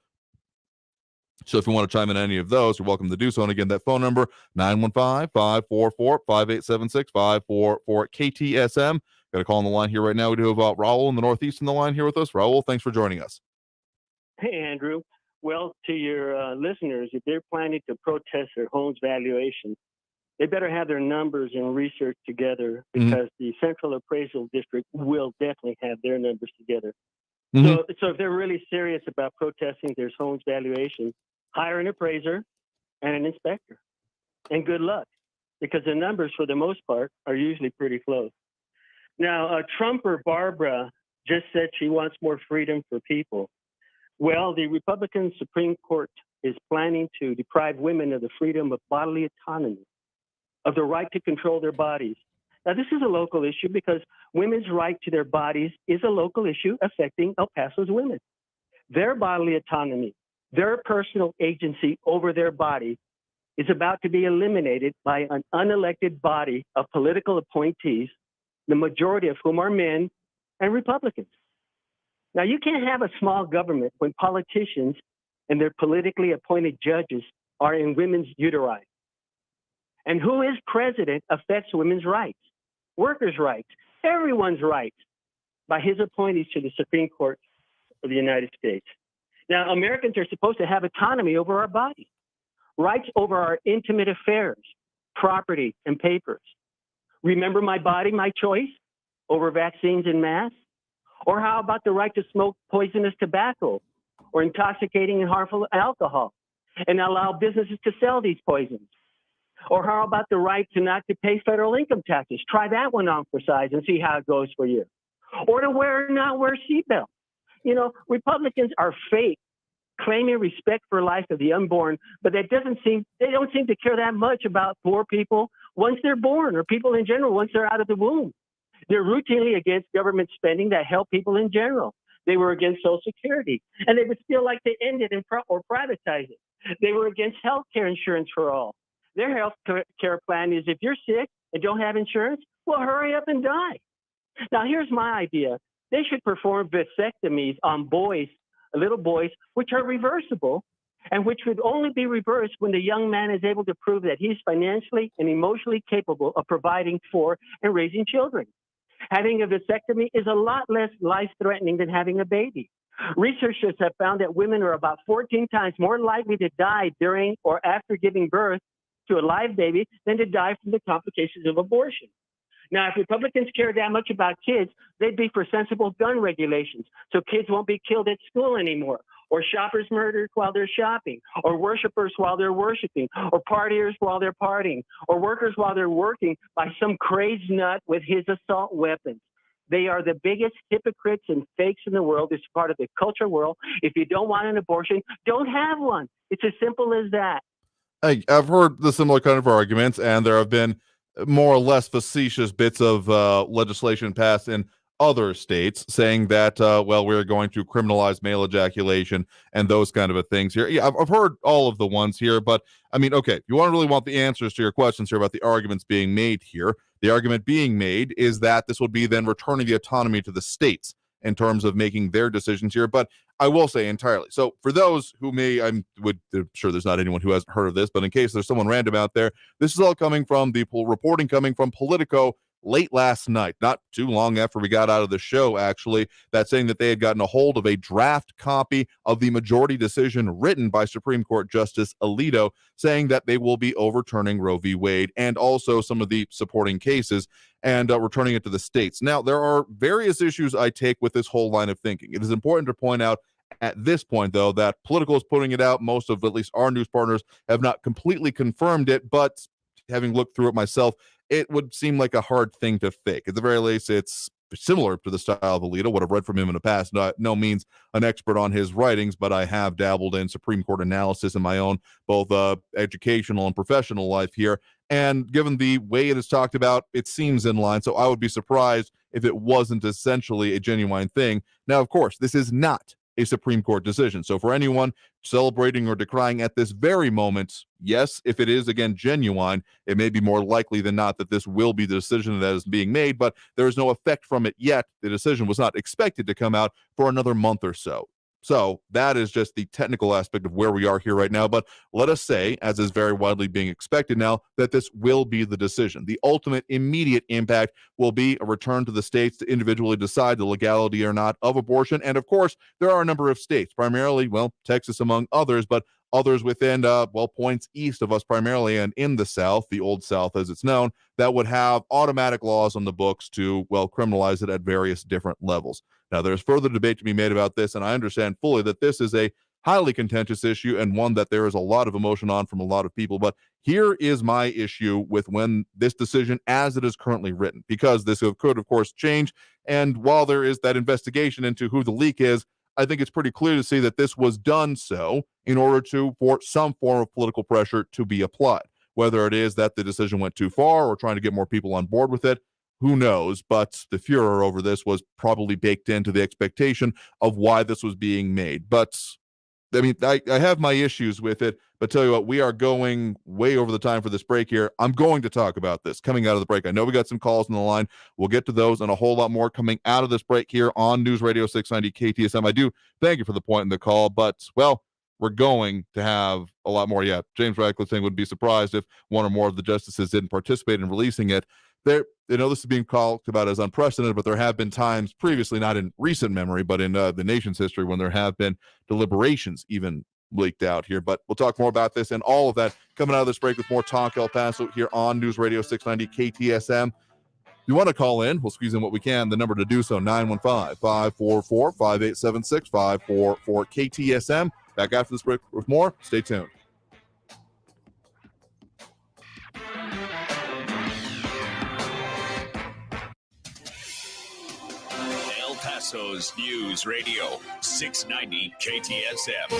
So if you want to chime in any of those, you're welcome to do so. And again, that phone number, 915-544-5876, 544 KTSM. Got a call on the line here right now. We do have Raul in the Northeast in the line here with us. Raul, thanks for joining us. Hey, Andrew. Well, to your listeners, if they're planning to protest their home's valuation, they better have their numbers and research together, because the Central Appraisal District will definitely have their numbers together. So if they're really serious about protesting their home's valuation, hire an appraiser and an inspector. And good luck, because the numbers, for the most part, are usually pretty close. Now, Trumper Barbara just said she wants more freedom for people. Well, the Republican Supreme Court is planning to deprive women of the freedom of bodily autonomy, of the right to control their bodies. Now, this is a local issue because women's right to their bodies is a local issue affecting El Paso's women. Their bodily autonomy, their personal agency over their body is about to be eliminated by an unelected body of political appointees, the majority of whom are men and Republicans. Now, you can't have a small government when politicians and their politically appointed judges are in women's uteri. And who is president affects women's rights, workers' rights, everyone's rights by his appointees to the Supreme Court of the United States. Now, Americans are supposed to have autonomy over our bodies, rights over our intimate affairs, property, and papers. Remember my body, my choice over vaccines and masks? Or how about the right to smoke poisonous tobacco or intoxicating and harmful alcohol and allow businesses to sell these poisons? Or how about the right to not to pay federal income taxes? Try that one on for size and see how it goes for you. Or to wear or not wear seatbelts. You know, Republicans are fake, claiming respect for life of the unborn, but they don't seem to care that much about poor people once they're born, or people in general once they're out of the womb. They're routinely against government spending that help people in general. They were against Social Security, and they would still like to end it or privatize it. They were against health care insurance for all. Their health care plan is if you're sick and don't have insurance, well, hurry up and die. Now, here's my idea. They should perform vasectomies on boys, little boys, which are reversible and which would only be reversed when the young man is able to prove that he's financially and emotionally capable of providing for and raising children. Having a vasectomy is a lot less life-threatening than having a baby. Researchers have found that women are about 14 times more likely to die during or after giving birth to a live baby than to die from the complications of abortion. Now, if Republicans care that much about kids, they'd be for sensible gun regulations, so kids won't be killed at school anymore, or shoppers murdered while they're shopping, or worshipers while they're worshiping, or partiers while they're partying, or workers while they're working by some crazed nut with his assault weapons. They are the biggest hypocrites and fakes in the world. It's part of the culture world. If you don't want an abortion, don't have one. It's as simple as that. I've heard the similar kind of arguments, and there have been more or less facetious bits of legislation passed in other states saying that, well, we're going to criminalize male ejaculation and those kind of things here. Yeah, I've heard all of the ones here, but I mean, okay, if you really want the answers to your questions here about the arguments being made here, the argument being made is that this would be then returning the autonomy to the states in terms of making their decisions here. But I will say entirely. So for those who I'm sure there's not anyone who hasn't heard of this, but in case there's someone random out there, this is all coming from the reporting coming from Politico late last night, not too long after we got out of the show, actually, that's saying that they had gotten a hold of a draft copy of the majority decision written by Supreme Court Justice Alito, saying that they will be overturning Roe v. Wade and also some of the supporting cases and returning it to the states. Now, there are various issues I take with this whole line of thinking. It is important to point out at this point, though, that Politico is putting it out. Most of at least our news partners have not completely confirmed it, but having looked through it myself, it would seem like a hard thing to fake. At the very least, it's similar to the style of Alito, what I've read from him in the past. No means an expert on his writings, but I have dabbled in Supreme Court analysis in my own both educational and professional life here. And given the way it is talked about, it seems in line. So I would be surprised if it wasn't essentially a genuine thing. Now, of course, this is not a Supreme Court decision. So for anyone celebrating or decrying at this very moment, yes, if it is, again, genuine, it may be more likely than not that this will be the decision that is being made, but there is no effect from it yet. The decision was not expected to come out for another month or so. So that is just the technical aspect of where we are here right now. But let us say, as is very widely being expected now, that this will be the decision. The ultimate immediate impact will be a return to the states to individually decide the legality or not of abortion. And of course, there are a number of states, primarily, well, Texas among others, but others within, points east of us primarily and in the South, the Old South as it's known, that would have automatic laws on the books to, criminalize it at various different levels. Now, there's further debate to be made about this, and I understand fully that this is a highly contentious issue and one that there is a lot of emotion on from a lot of people. But here is my issue with when this decision as it is currently written, because this could, of course, change. And while there is that investigation into who the leak is, I think it's pretty clear to see that this was done so in order for some form of political pressure to be applied. Whether it is that the decision went too far or trying to get more people on board with it, who knows? But the furor over this was probably baked into the expectation of why this was being made. But I mean, I have my issues with it, but tell you what, we are going way over the time for this break here. I'm going to talk about this coming out of the break. I know we got some calls on the line. We'll get to those and a whole lot more coming out of this break here on News Radio 690 KTSM. I do thank you for the point in the call, but, we're going to have a lot more. Yeah, James Radcliffe saying would be surprised if one or more of the justices didn't participate in releasing it. This is being talked about as unprecedented, but there have been times previously, not in recent memory, but in the nation's history, when there have been deliberations even leaked out here. But we'll talk more about this and all of that coming out of this break with more Talk El Paso here on News Radio 690 KTSM. If you want to call in, we'll squeeze in what we can. The number to do so, 915-544-5876, 544 KTSM. Back after this break with more. Stay tuned. El Paso's News Radio 690 KTSM.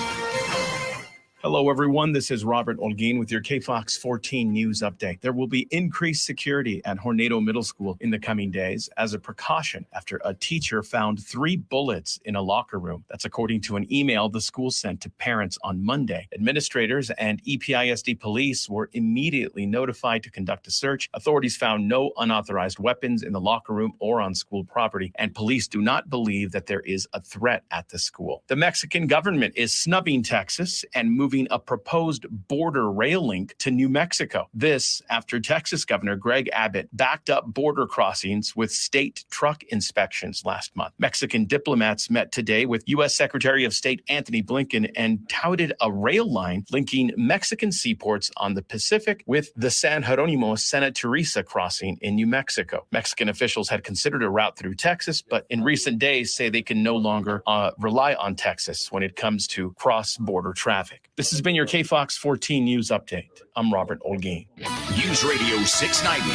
Hello, everyone. This is Robert Olguin with your KFOX 14 News Update. There will be increased security at Hornado Middle School in the coming days as a precaution after a teacher found 3 bullets in a locker room. That's according to an email the school sent to parents on Monday. Administrators and EPISD police were immediately notified to conduct a search. Authorities found no unauthorized weapons in the locker room or on school property, and police do not believe that there is a threat at the school. The Mexican government is snubbing Texas and moving a proposed border rail link to New Mexico. This after Texas Governor Greg Abbott backed up border crossings with state truck inspections last month. Mexican diplomats met today with U.S. Secretary of State Anthony Blinken and touted a rail line linking Mexican seaports on the Pacific with the San Jeronimo Santa Teresa crossing in New Mexico. Mexican officials had considered a route through Texas, but in recent days say they can no longer rely on Texas when it comes to cross-border traffic. This has been your KFOX 14 News Update. I'm Robert Olguin. News Radio 690.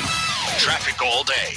Traffic all day.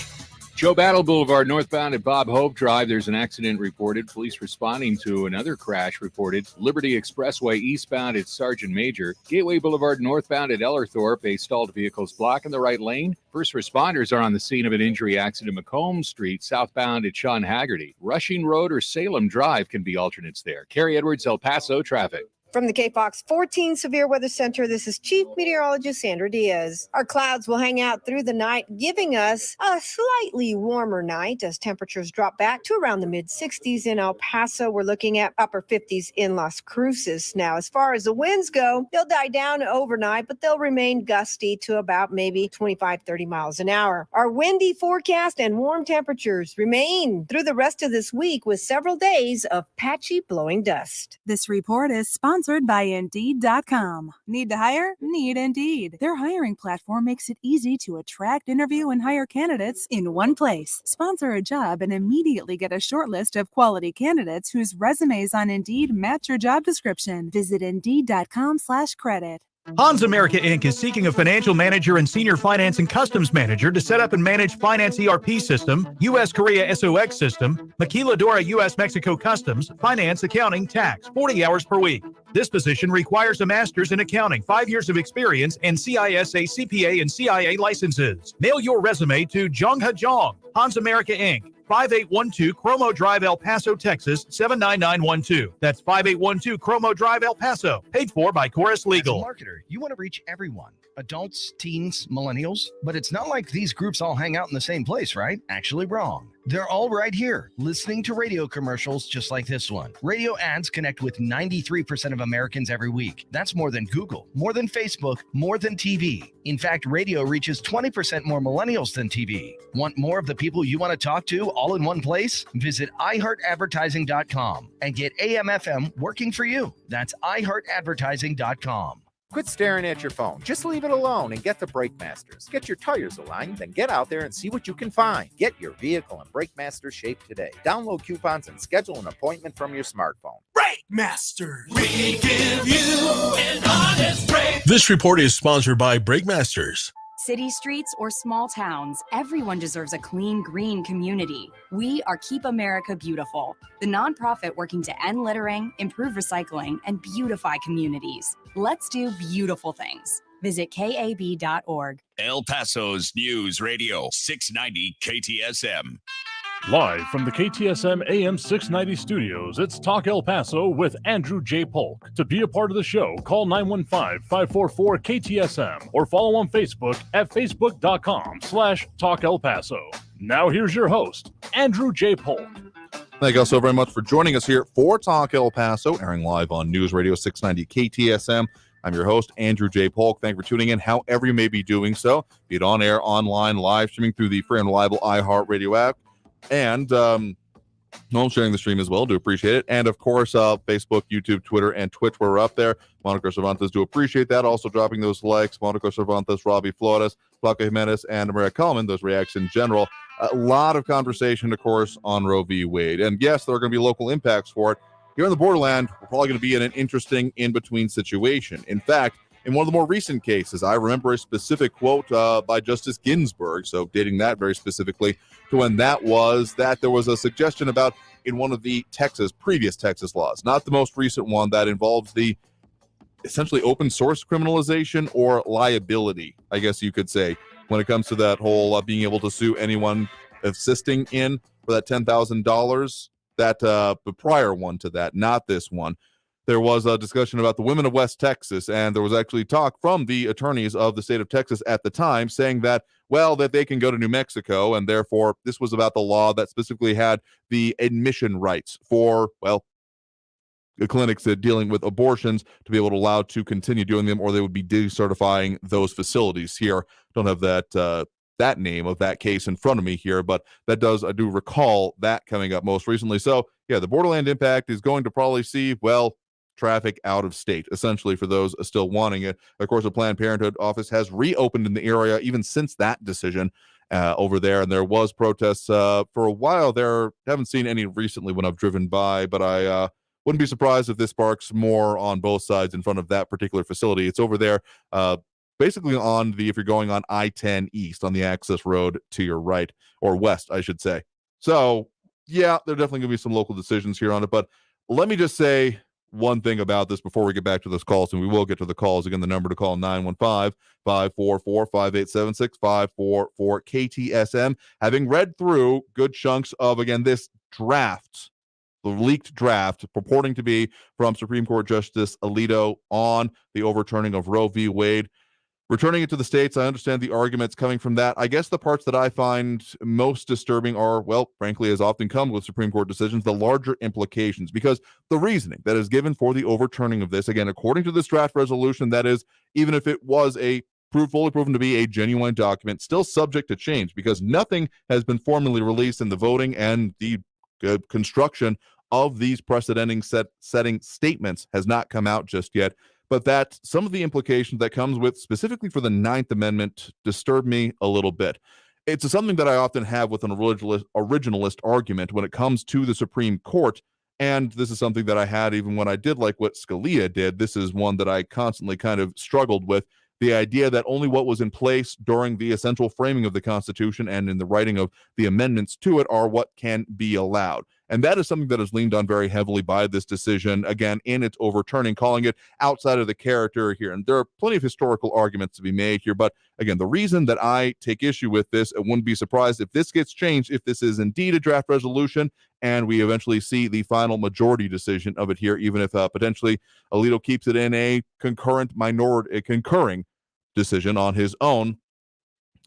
Joe Battle Boulevard northbound at Bob Hope Drive. There's an accident reported. Police responding to another crash reported. Liberty Expressway eastbound at Sergeant Major. Gateway Boulevard northbound at Ellerthorpe. A stalled vehicle's blocking the right lane. First responders are on the scene of an injury accident. Macomb Street southbound at Sean Haggerty. Rushing Road or Salem Drive can be alternates there. Carrie Edwards, El Paso traffic. From the KFOX 14 Severe Weather Center, this is Chief Meteorologist Sandra Diaz. Our clouds will hang out through the night, giving us a slightly warmer night as temperatures drop back to around the mid-60s in El Paso. We're looking at upper 50s in Las Cruces. Now, as far as the winds go, they'll die down overnight, but they'll remain gusty to about maybe 25, 30 miles an hour. Our windy forecast and warm temperatures remain through the rest of this week with several days of patchy blowing dust. This report is sponsored by Indeed.com. Need to hire? Need Indeed. Their hiring platform makes it easy to attract, interview, and hire candidates in one place. Sponsor a job and immediately get a short list of quality candidates whose resumes on Indeed match your job description. Visit Indeed.com/credit. Hans America Inc. is seeking a financial manager and senior finance and customs manager to set up and manage finance ERP system, U.S. Korea SOX system, Maquiladora U.S. Mexico customs, finance, accounting, tax, 40 hours per week. This position requires a master's in accounting, 5 years of experience, and CISA, CPA, and CIA licenses. Mail your resume to Jongha Jong, Hans America Inc., 5812 Chromo Drive, El Paso, Texas, 79912. That's 5812 Chromo Drive, El Paso. Paid for by Chorus Legal. As a marketer, you want to reach everyone. Adults, teens, millennials. But it's not like these groups all hang out in the same place, right? Actually wrong. They're all right here, listening to radio commercials just like this one. Radio ads connect with 93% of Americans every week. That's more than Google, more than Facebook, more than TV. In fact, radio reaches 20% more millennials than TV. Want more of the people you want to talk to all in one place? Visit iHeartAdvertising.com and get AM/FM working for you. That's iHeartAdvertising.com. Quit staring at your phone. Just leave it alone and get the Brake Masters. Get your tires aligned, then get out there and see what you can find. Get your vehicle in Brake Masters shape today. Download coupons and schedule an appointment from your smartphone. Brake Masters. We give you an honest break. This report is sponsored by Brake Masters. City streets or small towns, everyone deserves a clean, green community. We are Keep America Beautiful, the nonprofit working to end littering, improve recycling, and beautify communities. Let's do beautiful things. Visit KAB.org. El Paso's News Radio 690 KTSM. Live from the KTSM AM 690 studios, it's Talk El Paso with Andrew J. Polk. To be a part of the show, call 915-544-KTSM or follow on Facebook at facebook.com/Talk El Paso. Now here's your host, Andrew J. Polk. Thank you all so very much for joining us here for Talk El Paso, airing live on News Radio 690 KTSM. I'm your host, Andrew J. Polk. Thank you for tuning in, however you may be doing so, be it on air, online, live streaming through the free and reliable iHeartRadio app, and sharing the stream as well. Do appreciate it. And of course, Facebook, YouTube, Twitter, and Twitch, where we're up there. Monica Cervantes, do appreciate that. Also dropping those likes. Monica Cervantes, Robbie Flores, Blanca Jimenez, and Maria Coleman, those reacts in general. A lot of conversation, of course, on Roe v. Wade. And yes, there are going to be local impacts for it. Here in the borderland, we're probably going to be in an interesting in-between situation. In fact, in one of the more recent cases, I remember a specific quote by Justice Ginsburg, so dating that very specifically to when that was, that there was a suggestion about in one of the previous Texas laws, not the most recent one, that involves the essentially open source criminalization or liability, I guess you could say, when it comes to that whole being able to sue anyone assisting in for that $10,000, that the prior one to that, not this one. There was a discussion about the women of West Texas, and there was actually talk from the attorneys of the state of Texas at the time saying that, well, that they can go to New Mexico, and therefore this was about the law that specifically had the admission rights for, well, the clinics dealing with abortions to be able to allow to continue doing them, or they would be decertifying those facilities here. Don't have that that name of that case in front of me here, but I do recall that coming up most recently. So yeah, the borderland impact is going to probably see, well, traffic out of state, essentially, for those still wanting it. Of course, the Planned Parenthood office has reopened in the area even since that decision over there, and there was protests for a while there. Haven't seen any recently when I've driven by, but I wouldn't be surprised if this sparks more on both sides in front of that particular facility. It's over there, basically on if you're going on I-10 East on the access road to your right, or west, I should say. So yeah, there are definitely going to be some local decisions here on it, but let me just say one thing about this before we get back to those calls, and we will get to the calls. Again, the number to call, 915-544-5876, 544-KTSM. Having read through good chunks of, again, this draft, the leaked draft purporting to be from Supreme Court Justice Alito on the overturning of Roe v. Wade, returning it to the states, I understand the arguments coming from that. I guess the parts that I find most disturbing are, well, frankly, as often comes with Supreme Court decisions, the larger implications, because the reasoning that is given for the overturning of this, again, according to this draft resolution, that is, even if it was fully proven to be a genuine document, still subject to change, because nothing has been formally released in the voting, and the construction of these precedent setting statements has not come out just yet. But that some of the implications that comes with, specifically for the Ninth Amendment, disturb me a little bit. It's something that I often have with an originalist argument when it comes to the Supreme Court, and this is something that I had even when I did like what Scalia did. This is one that I constantly kind of struggled with, the idea that only what was in place during the essential framing of the Constitution and in the writing of the amendments to it are what can be allowed. And that is something that is leaned on very heavily by this decision, again, in its overturning, calling it outside of the character here. And there are plenty of historical arguments to be made here. But again, the reason that I take issue with this, I wouldn't be surprised if this gets changed, if this is indeed a draft resolution, and we eventually see the final majority decision of it here, even if potentially Alito keeps it in a concurring decision on his own,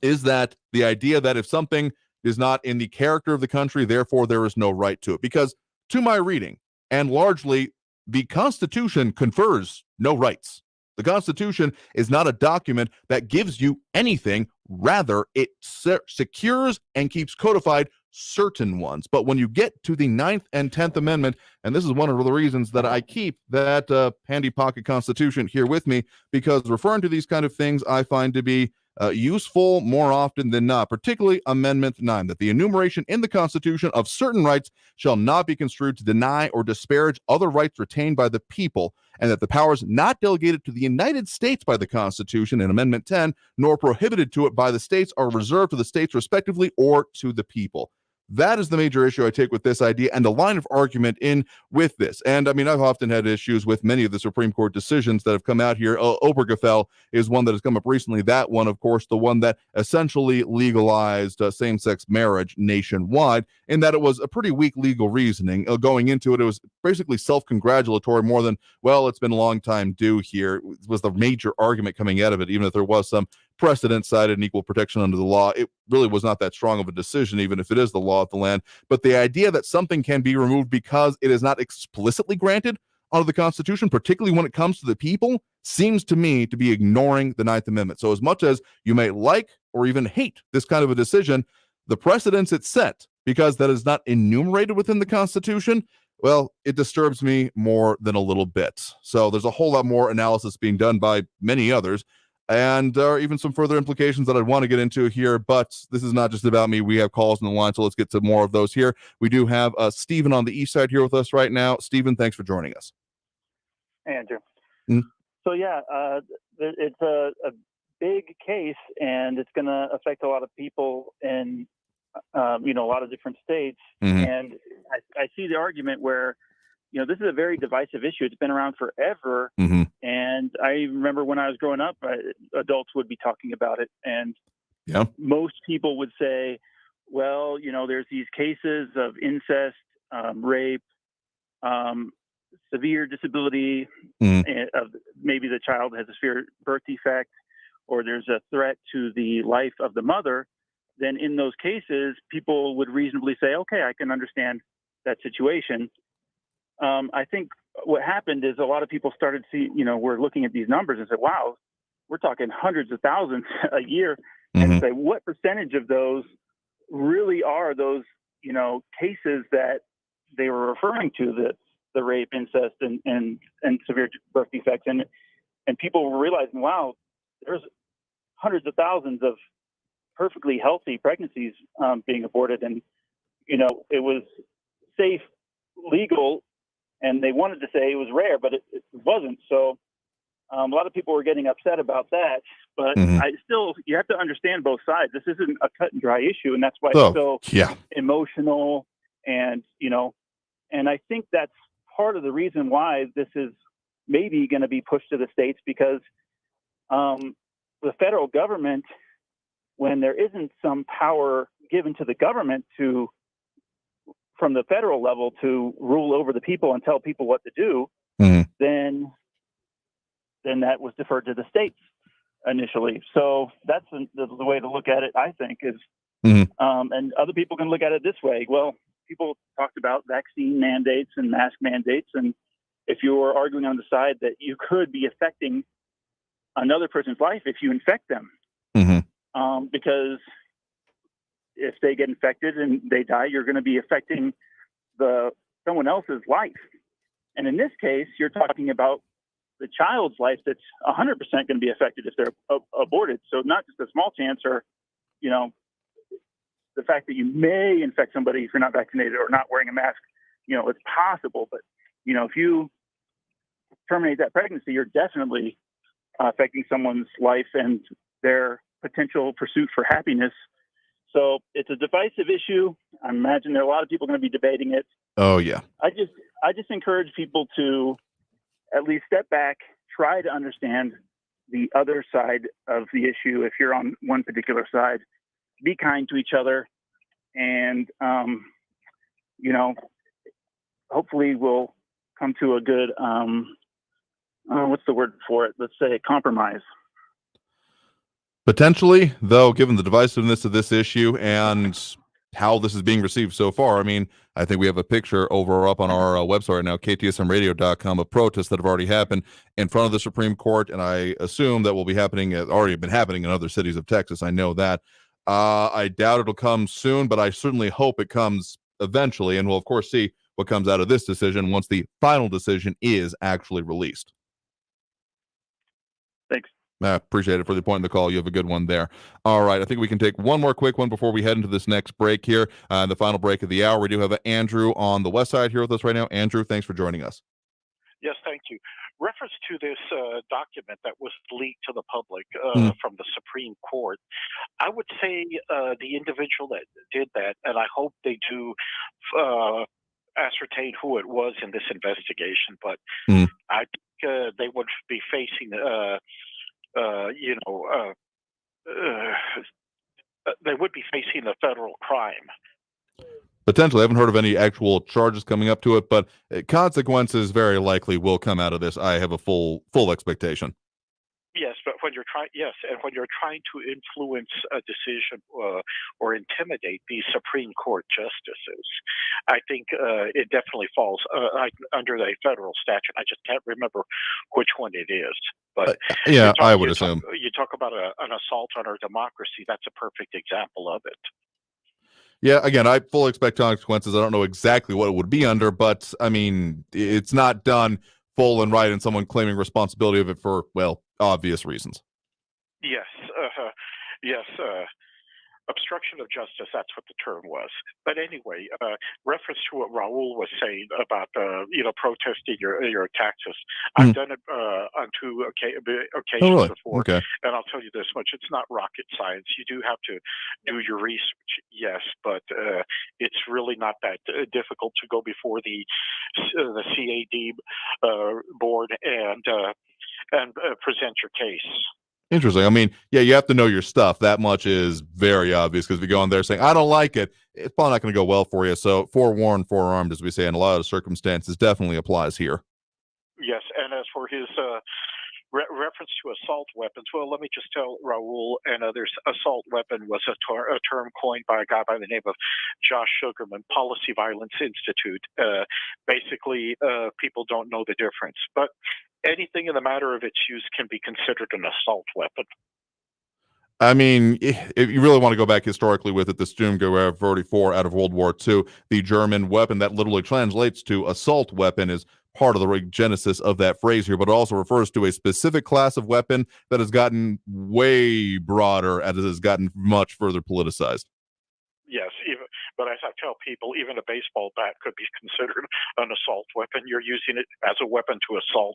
is that the idea that if something is not in the character of the country, therefore there is no right to it. Because to my reading, and largely, the Constitution confers no rights. The Constitution is not a document that gives you anything. Rather, it secures and keeps codified certain ones. But when you get to the 9th and 10th Amendment, and this is one of the reasons that I keep that handy pocket Constitution here with me, because referring to these kind of things I find to be useful more often than not, particularly Amendment 9, that the enumeration in the Constitution of certain rights shall not be construed to deny or disparage other rights retained by the people, and that the powers not delegated to the United States by the Constitution in Amendment 10, nor prohibited to it by the states, are reserved to the states respectively or to the people. That is the major issue I take with this idea and the line of argument in with this. And I mean, I've often had issues with many of the Supreme Court decisions that have come out here. Obergefell is one that has come up recently. That one, of course, the one that essentially legalized same-sex marriage nationwide, in that it was a pretty weak legal reasoning. Going into it, it was basically self-congratulatory more than, well, it's been a long time due here, was the major argument coming out of it, even if there was some precedent cited in equal protection under the law. It really was not that strong of a decision, even if it is the law of the land. But the idea that something can be removed because it is not explicitly granted under the Constitution, particularly when it comes to the people, seems to me to be ignoring the 9th Amendment. So as much as you may like or even hate this kind of a decision, the precedence it's set, because that is not enumerated within the Constitution, well, it disturbs me more than a little bit. So there's a whole lot more analysis being done by many others, and even some further implications that I'd want to get into here, but this is not just about me. We have calls on the line, so let's get to more of those here. We do have Stephen on the east side here with us right now. Stephen, thanks for joining us. Hey, Andrew. Mm-hmm. So, yeah, it's a big case, and it's going to affect a lot of people in, a lot of different states. Mm-hmm. And I see the argument where, this is a very divisive issue. It's been around forever. Mm-hmm. And I remember when I was growing up, adults would be talking about it. And most people would say, well, there's these cases of incest, rape, severe disability, of maybe the child has a severe birth defect, or there's a threat to the life of the mother. Then in those cases, people would reasonably say, okay, I can understand that situation. I think what happened is a lot of people started to see, we're looking at these numbers and said, wow, we're talking hundreds of thousands a year. And say, what percentage of those really are those, cases that they were referring to, the rape, incest, and severe birth defects. And people were realizing, wow, there's hundreds of thousands of perfectly healthy pregnancies being aborted. And, it was safe, legal, and they wanted to say it was rare, but it wasn't. So a lot of people were getting upset about that. But you have to understand both sides. This isn't a cut and dry issue, and that's why it's so emotional. And, and I think that's part of the reason why this is maybe going to be pushed to the states, because the federal government, when there isn't some power given to the government from the federal level to rule over the people and tell people what to do, then that was deferred to the states initially. So that's the way to look at it, I think, is, and other people can look at it this way. Well, people talked about vaccine mandates and mask mandates. And if you're arguing on the side that you could be affecting another person's life if you infect them, because if they get infected and they die, you're going to be affecting someone else's life. And in this case, you're talking about the child's life that's 100% going to be affected if they're aborted. So not just a small chance, or, the fact that you may infect somebody if you're not vaccinated or not wearing a mask, it's possible. But, if you terminate that pregnancy, you're definitely affecting someone's life and their potential pursuit for happiness. So it's a divisive issue. I imagine there are a lot of people going to be debating it. Oh, yeah. I just encourage people to at least step back, try to understand the other side of the issue. If you're on one particular side, be kind to each other, and, hopefully we'll come to a good, what's the word for it? Let's say a compromise. Potentially, though, given the divisiveness of this issue and how this is being received so far. I mean, I think we have a picture over up on our website right now, KTSMradio.com, of protests that have already happened in front of the Supreme Court, and I assume that will be happening, already been happening in other cities of Texas. I know that. I doubt it'll come soon, but I certainly hope it comes eventually, and we'll, of course, see what comes out of this decision once the final decision is actually released. Thanks. Appreciate it for the point in the call. You have a good one there. All right. I think we can take one more quick one before we head into this next break here. The final break of the hour. We do have Andrew on the west side here with us right now. Andrew, thanks for joining us. Yes, thank you. Reference to this document that was leaked to the public from the Supreme Court, I would say the individual that did that, and I hope they do ascertain who it was in this investigation, but I think they would be facing they would be facing a federal crime. Potentially. I haven't heard of any actual charges coming up to it, but consequences very likely will come out of this. I have a full expectation. Yes, but when you're trying to influence a decision or intimidate these Supreme Court justices, I think it definitely falls under the federal statute. I just can't remember which one it is. But I would assume. You talk about an assault on our democracy. That's a perfect example of it. Yeah, again, I fully expect consequences. I don't know exactly what it would be under, but I mean, it's not done full and right and someone claiming responsibility of it for, well, obvious reasons. Yes. Obstruction of justice, that's what the term was. But anyway, reference to what Raul was saying about, protesting your taxes. I've done it on two occasions before. Okay. And I'll tell you this much, it's not rocket science. You do have to do your research, yes, but it's really not that difficult to go before the CAD board and present your case. Interesting. I mean, yeah, you have to know your stuff. That much is very obvious because if you go in there saying, I don't like it, it's probably not going to go well for you. So forewarned, forearmed, as we say, in a lot of circumstances, definitely applies here. Yes, and as for his reference to assault weapons, well, let me just tell Raul and others, assault weapon was a term coined by a guy by the name of Josh Sugarman, Policy Violence Institute. Basically, people don't know the difference. But anything in the matter of its use can be considered an assault weapon. I mean, if you really want to go back historically with it, the Sturmgewehr 44 out of World War II, the German weapon that literally translates to assault weapon, is part of the genesis of that phrase here, but it also refers to a specific class of weapon that has gotten way broader as it has gotten much further politicized. Yes, but as I tell people, even a baseball bat could be considered an assault weapon. You're using it as a weapon to assault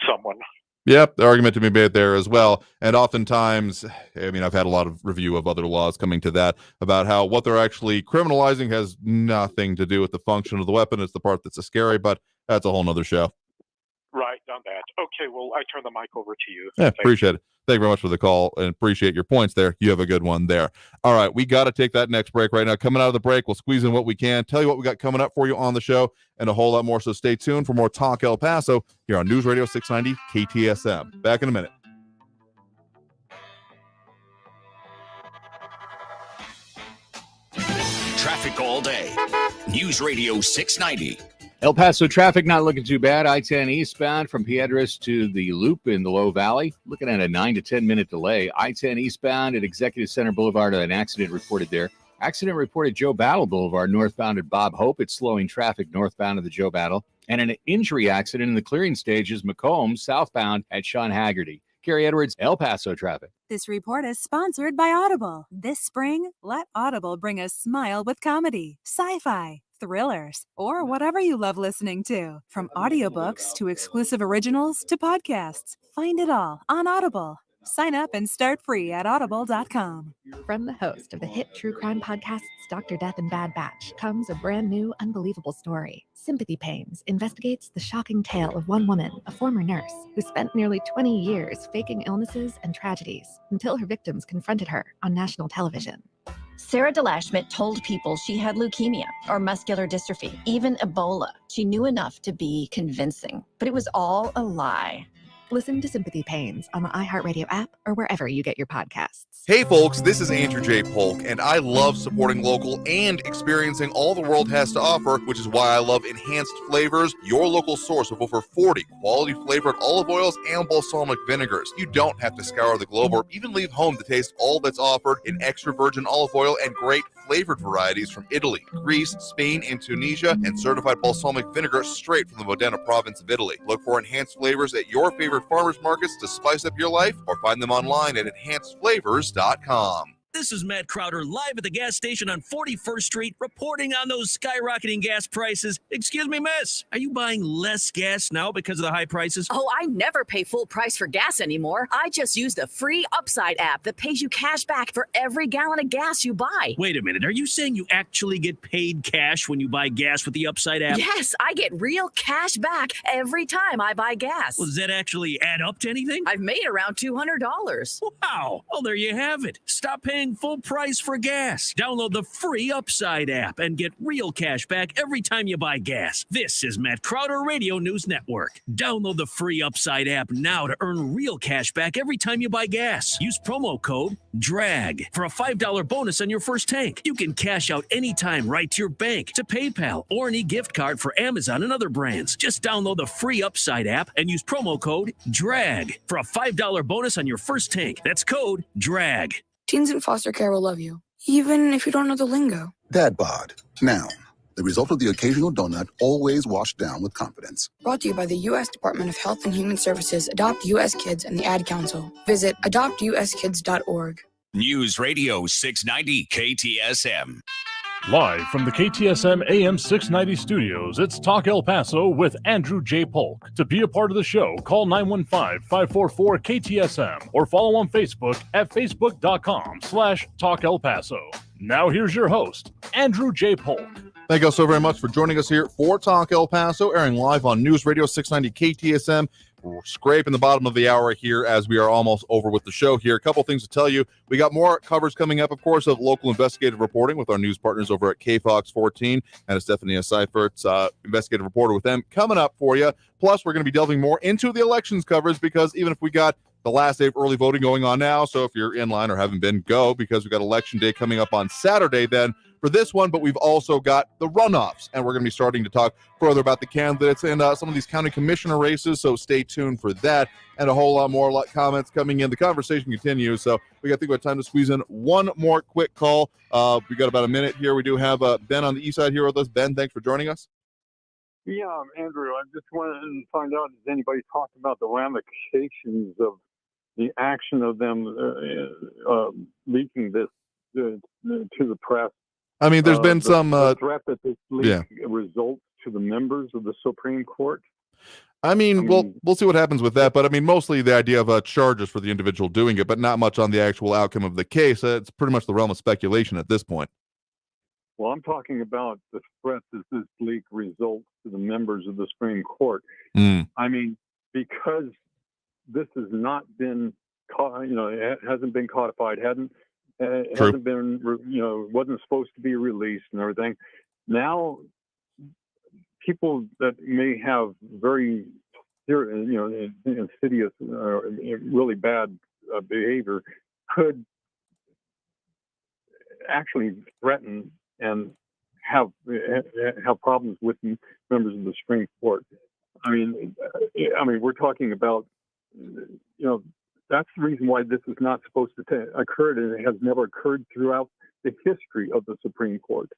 someone. Yep, the argument to be made there as well. And oftentimes, I mean, I've had a lot of review of other laws coming to that about how what they're actually criminalizing has nothing to do with the function of the weapon. It's the part that's scary, but that's a whole nother show. Right, on that. Okay, well, I turn the mic over to you. Yeah, appreciate it. Thank you very much for the call and appreciate your points there. You have a good one there. All right, we got to take that next break right now. Coming out of the break, we'll squeeze in what we can, tell you what we got coming up for you on the show, and a whole lot more. So stay tuned for more Talk El Paso here on News Radio 690 KTSM. Back in a minute. Traffic all day. News Radio 690. El Paso traffic not looking too bad. I-10 eastbound from Piedras to the Loop in the Low Valley. Looking at a 9 to 10 minute delay. I-10 eastbound at Executive Center Boulevard. An accident reported there. Accident reported Joe Battle Boulevard northbound at Bob Hope. It's slowing traffic northbound of the Joe Battle. And an injury accident in the clearing stages, Macomb southbound at Sean Haggerty. Carrie Edwards, El Paso traffic. This report is sponsored by Audible. This spring, let Audible bring a smile with comedy, sci-fi, thrillers, or whatever you love listening to. From audiobooks to exclusive originals to podcasts, find it all on Audible. Sign up and start free at audible.com. From the host of the hit true crime podcasts Dr. Death and Bad Batch comes a brand new, unbelievable story. Sympathy Pains investigates the shocking tale of one woman, a former nurse, who spent nearly 20 years faking illnesses and tragedies until her victims confronted her on national television. Sarah DeLashmit told people she had leukemia or muscular dystrophy, even Ebola. She knew enough to be convincing, but it was all a lie. Listen to Sympathy Pains on the iHeartRadio app or wherever you get your podcasts. Hey folks, this is Andrew J. Polk, and I love supporting local and experiencing all the world has to offer, which is why I love Enhanced Flavors, your local source of over 40 quality flavored olive oils and balsamic vinegars. You don't have to scour the globe or even leave home to taste all that's offered in extra virgin olive oil and great flavored varieties from Italy, Greece, Spain, and Tunisia, and certified balsamic vinegar straight from the Modena province of Italy. Look for Enhanced Flavors at your favorite farmers markets to spice up your life, or find them online at enhancedflavors.com. This is Matt Crowder live at the gas station on 41st Street reporting on those skyrocketing gas prices. Excuse me, miss, are you buying less gas now because of the high prices? Oh, I never pay full price for gas anymore. I just use the free Upside app that pays you cash back for every gallon of gas you buy. Wait a minute, are you saying you actually get paid cash when you buy gas with the Upside app? Yes, I get real cash back every time I buy gas. Well, does that actually add up to anything? I've made around $200. Wow. Well, there you have it. Stop paying full price for gas. Download the free Upside app and get real cash back every time you buy gas. This is Matt Crowder Radio News Network. Download the free Upside app now to earn real cash back every time you buy gas. Use promo code DRAG for a $5 bonus on your first tank. You can cash out anytime right to your bank, to PayPal, or an e-gift card for Amazon and other brands. Just download the free Upside app and use promo code DRAG for a $5 bonus on your first tank. That's code DRAG. Teens in foster care will love you, even if you don't know the lingo. Dad bod. Noun. The result of the occasional donut, always washed down with confidence. Brought to you by the U.S. Department of Health and Human Services, Adopt U.S. Kids, and the Ad Council. Visit adoptuskids.org. News Radio 690 KTSM. Live from the KTSM AM 690 studios, it's Talk El Paso with Andrew J. Polk. To be a part of the show, call 915-544-KTSM or follow on Facebook at facebook.com/Talk El Paso. Now here's your host, Andrew J. Polk. Thank you all so very much for joining us here for Talk El Paso, airing live on News Radio 690 KTSM. We're scraping the bottom of the hour here as we are almost over with the show here. A couple things to tell you. We got more covers coming up, of course, of local investigative reporting with our news partners over at KFOX 14 and Stephanie Seifert's investigative reporter with them coming up for you. Plus, we're going to be delving more into the elections coverage because even if we got the last day of early voting going on now, so if you're in line or haven't been, go, because we've got election day coming up on Saturday then for this one, but we've also got the runoffs, and we're going to be starting to talk further about the candidates and some of these county commissioner races, so stay tuned for that, and a whole lot more comments coming in. The conversation continues, so we got to think about time to squeeze in one more quick call. We got about a minute here. We do have Ben on the east side here with us. Ben, thanks for joining us. Yeah, Andrew, I just wanted to find out, has anybody talked about the ramifications of the action of them leaking this to the press? I mean, there's been some threat that this leak results to the members of the Supreme Court. I mean, we'll see what happens with that, but I mean, mostly the idea of charges for the individual doing it, but not much on the actual outcome of the case. It's pretty much the realm of speculation at this point. Well, I'm talking about the threat that this leak results to the members of the Supreme Court. I mean, because this has not been, it hasn't been codified, hasn't been, wasn't supposed to be released and everything. Now, people that may have very, insidious, really bad behavior could actually threaten and have problems with members of the Supreme Court. I mean, we're talking about, that's the reason why this is not supposed to occur, and it has never occurred throughout the history of the Supreme Court.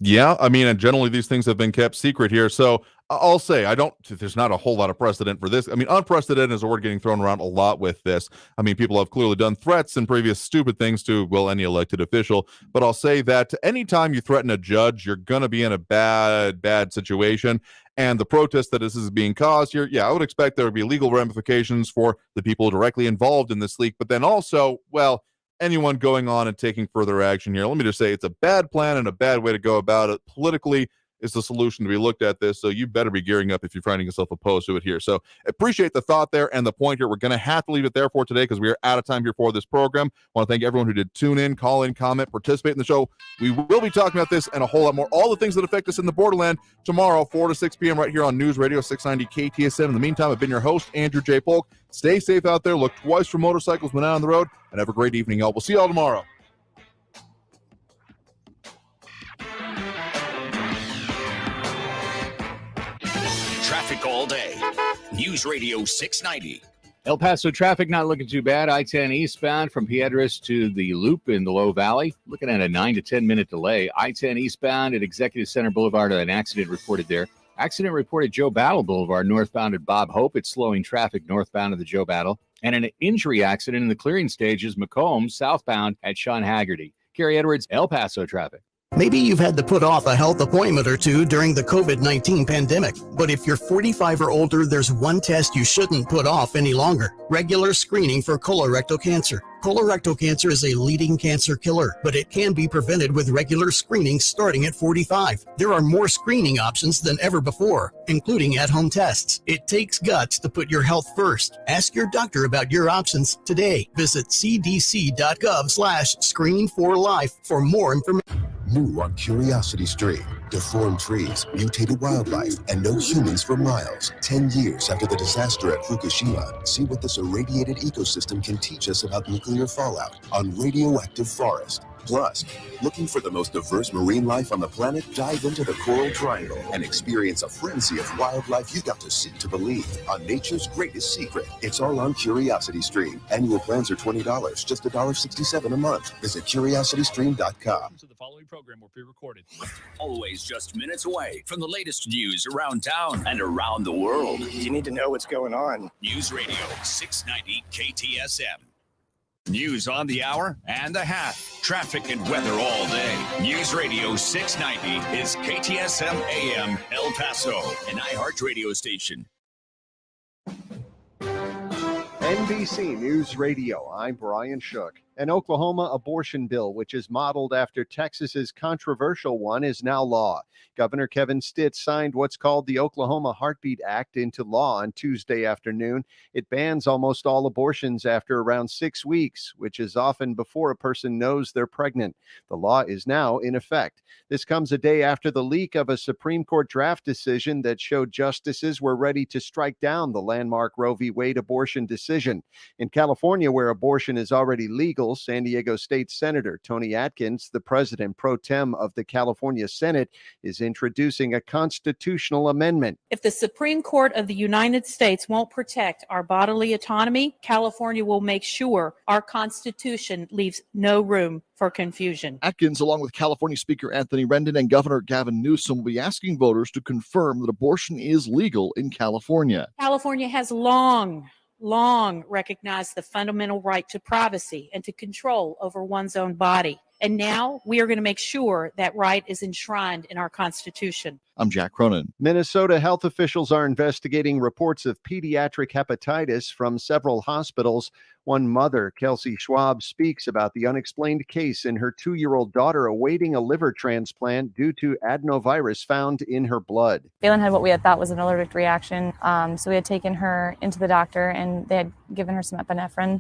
Yeah, I mean, and generally these things have been kept secret here. So I'll say there's not a whole lot of precedent for this. I mean, unprecedented is a word getting thrown around a lot with this. I mean, people have clearly done threats and previous stupid things to, any elected official. But I'll say that anytime you threaten a judge, you're going to be in a bad situation. And the protest that this is being caused here, I would expect there would be legal ramifications for the people directly involved in this leak. But then also, anyone going on and taking further action here, let me just say it's a bad plan and a bad way to go about it. Politically, is the solution to be looked at this. So you better be gearing up if you're finding yourself opposed to it here. So appreciate the thought there and the point here. We're going to have to leave it there for today because we are out of time here for this program. I want to thank everyone who did tune in, call in, comment, participate in the show. We will be talking about this and a whole lot more, all the things that affect us in the borderland tomorrow, 4 to 6 p.m. right here on News Radio 690 KTSM. In the meantime, I've been your host, Andrew J. Polk. Stay safe out there. Look twice for motorcycles when out on the road, and have a great evening, y'all. We'll see y'all tomorrow. Traffic all day. News Radio 690. El Paso traffic not looking too bad. I-10 eastbound from Piedras to the Loop in the Low Valley. Looking at a 9 to 10 minute delay. I-10 eastbound at Executive Center Boulevard, an accident reported there. Accident reported Joe Battle Boulevard northbound at Bob Hope. It's slowing traffic northbound of the Joe Battle. And an injury accident in the clearing stages, Macomb, southbound at Sean Haggerty. Gary Edwards, El Paso traffic. Maybe you've had to put off a health appointment or two during the COVID-19 pandemic. But if you're 45 or older, there's one test you shouldn't put off any longer. Regular screening for colorectal cancer. Colorectal cancer is a leading cancer killer, but it can be prevented with regular screening starting at 45. There are more screening options than ever before, including at-home tests. It takes guts to put your health first. Ask your doctor about your options today. Visit cdc.gov/screen4life for more information. New on Curiosity Stream. Deformed trees, mutated wildlife, and no humans for miles. 10 years after the disaster at Fukushima, see what this irradiated ecosystem can teach us about nuclear fallout on Radioactive Forest. Plus, looking for the most diverse marine life on the planet? Dive into the Coral Triangle and experience a frenzy of wildlife you've got to see to believe on nature's greatest secret. It's all on Curiosity Stream. Annual plans are $20, just $1.67 a month. Visit curiositystream.com. The following program will be recorded. Always just minutes away from the latest news around town and around the world. You need to know what's going on. News Radio 690 KTSM. News on the hour and a half. Traffic and weather all day. News Radio 690 is KTSM AM El Paso, an iHeart radio station. NBC News Radio, I'm Brian Shook. An Oklahoma abortion bill, which is modeled after Texas's controversial one, is now law. Governor Kevin Stitt signed what's called the Oklahoma Heartbeat Act into law on Tuesday afternoon. It bans almost all abortions after around 6 weeks, which is often before a person knows they're pregnant. The law is now in effect. This comes a day after the leak of a Supreme Court draft decision that showed justices were ready to strike down the landmark Roe v. Wade abortion decision. In California, where abortion is already legal, San Diego State Senator Tony Atkins, the president pro tem of the California Senate, is introducing a constitutional amendment. If the Supreme Court of the United States won't protect our bodily autonomy, California will make sure our Constitution leaves no room for confusion. Atkins, along with California Speaker Anthony Rendon and Governor Gavin Newsom, will be asking voters to confirm that abortion is legal in California. California has long recognized the fundamental right to privacy and to control over one's own body. And now we are going to make sure that right is enshrined in our Constitution. I'm Jack Cronin. Minnesota health officials are investigating reports of pediatric hepatitis from several hospitals. One mother, Kelsey Schwab, speaks about the unexplained case in her 2-year-old daughter awaiting a liver transplant due to adenovirus found in her blood. Galen had what we had thought was an allergic reaction, so we had taken her into the doctor and they had given her some epinephrine.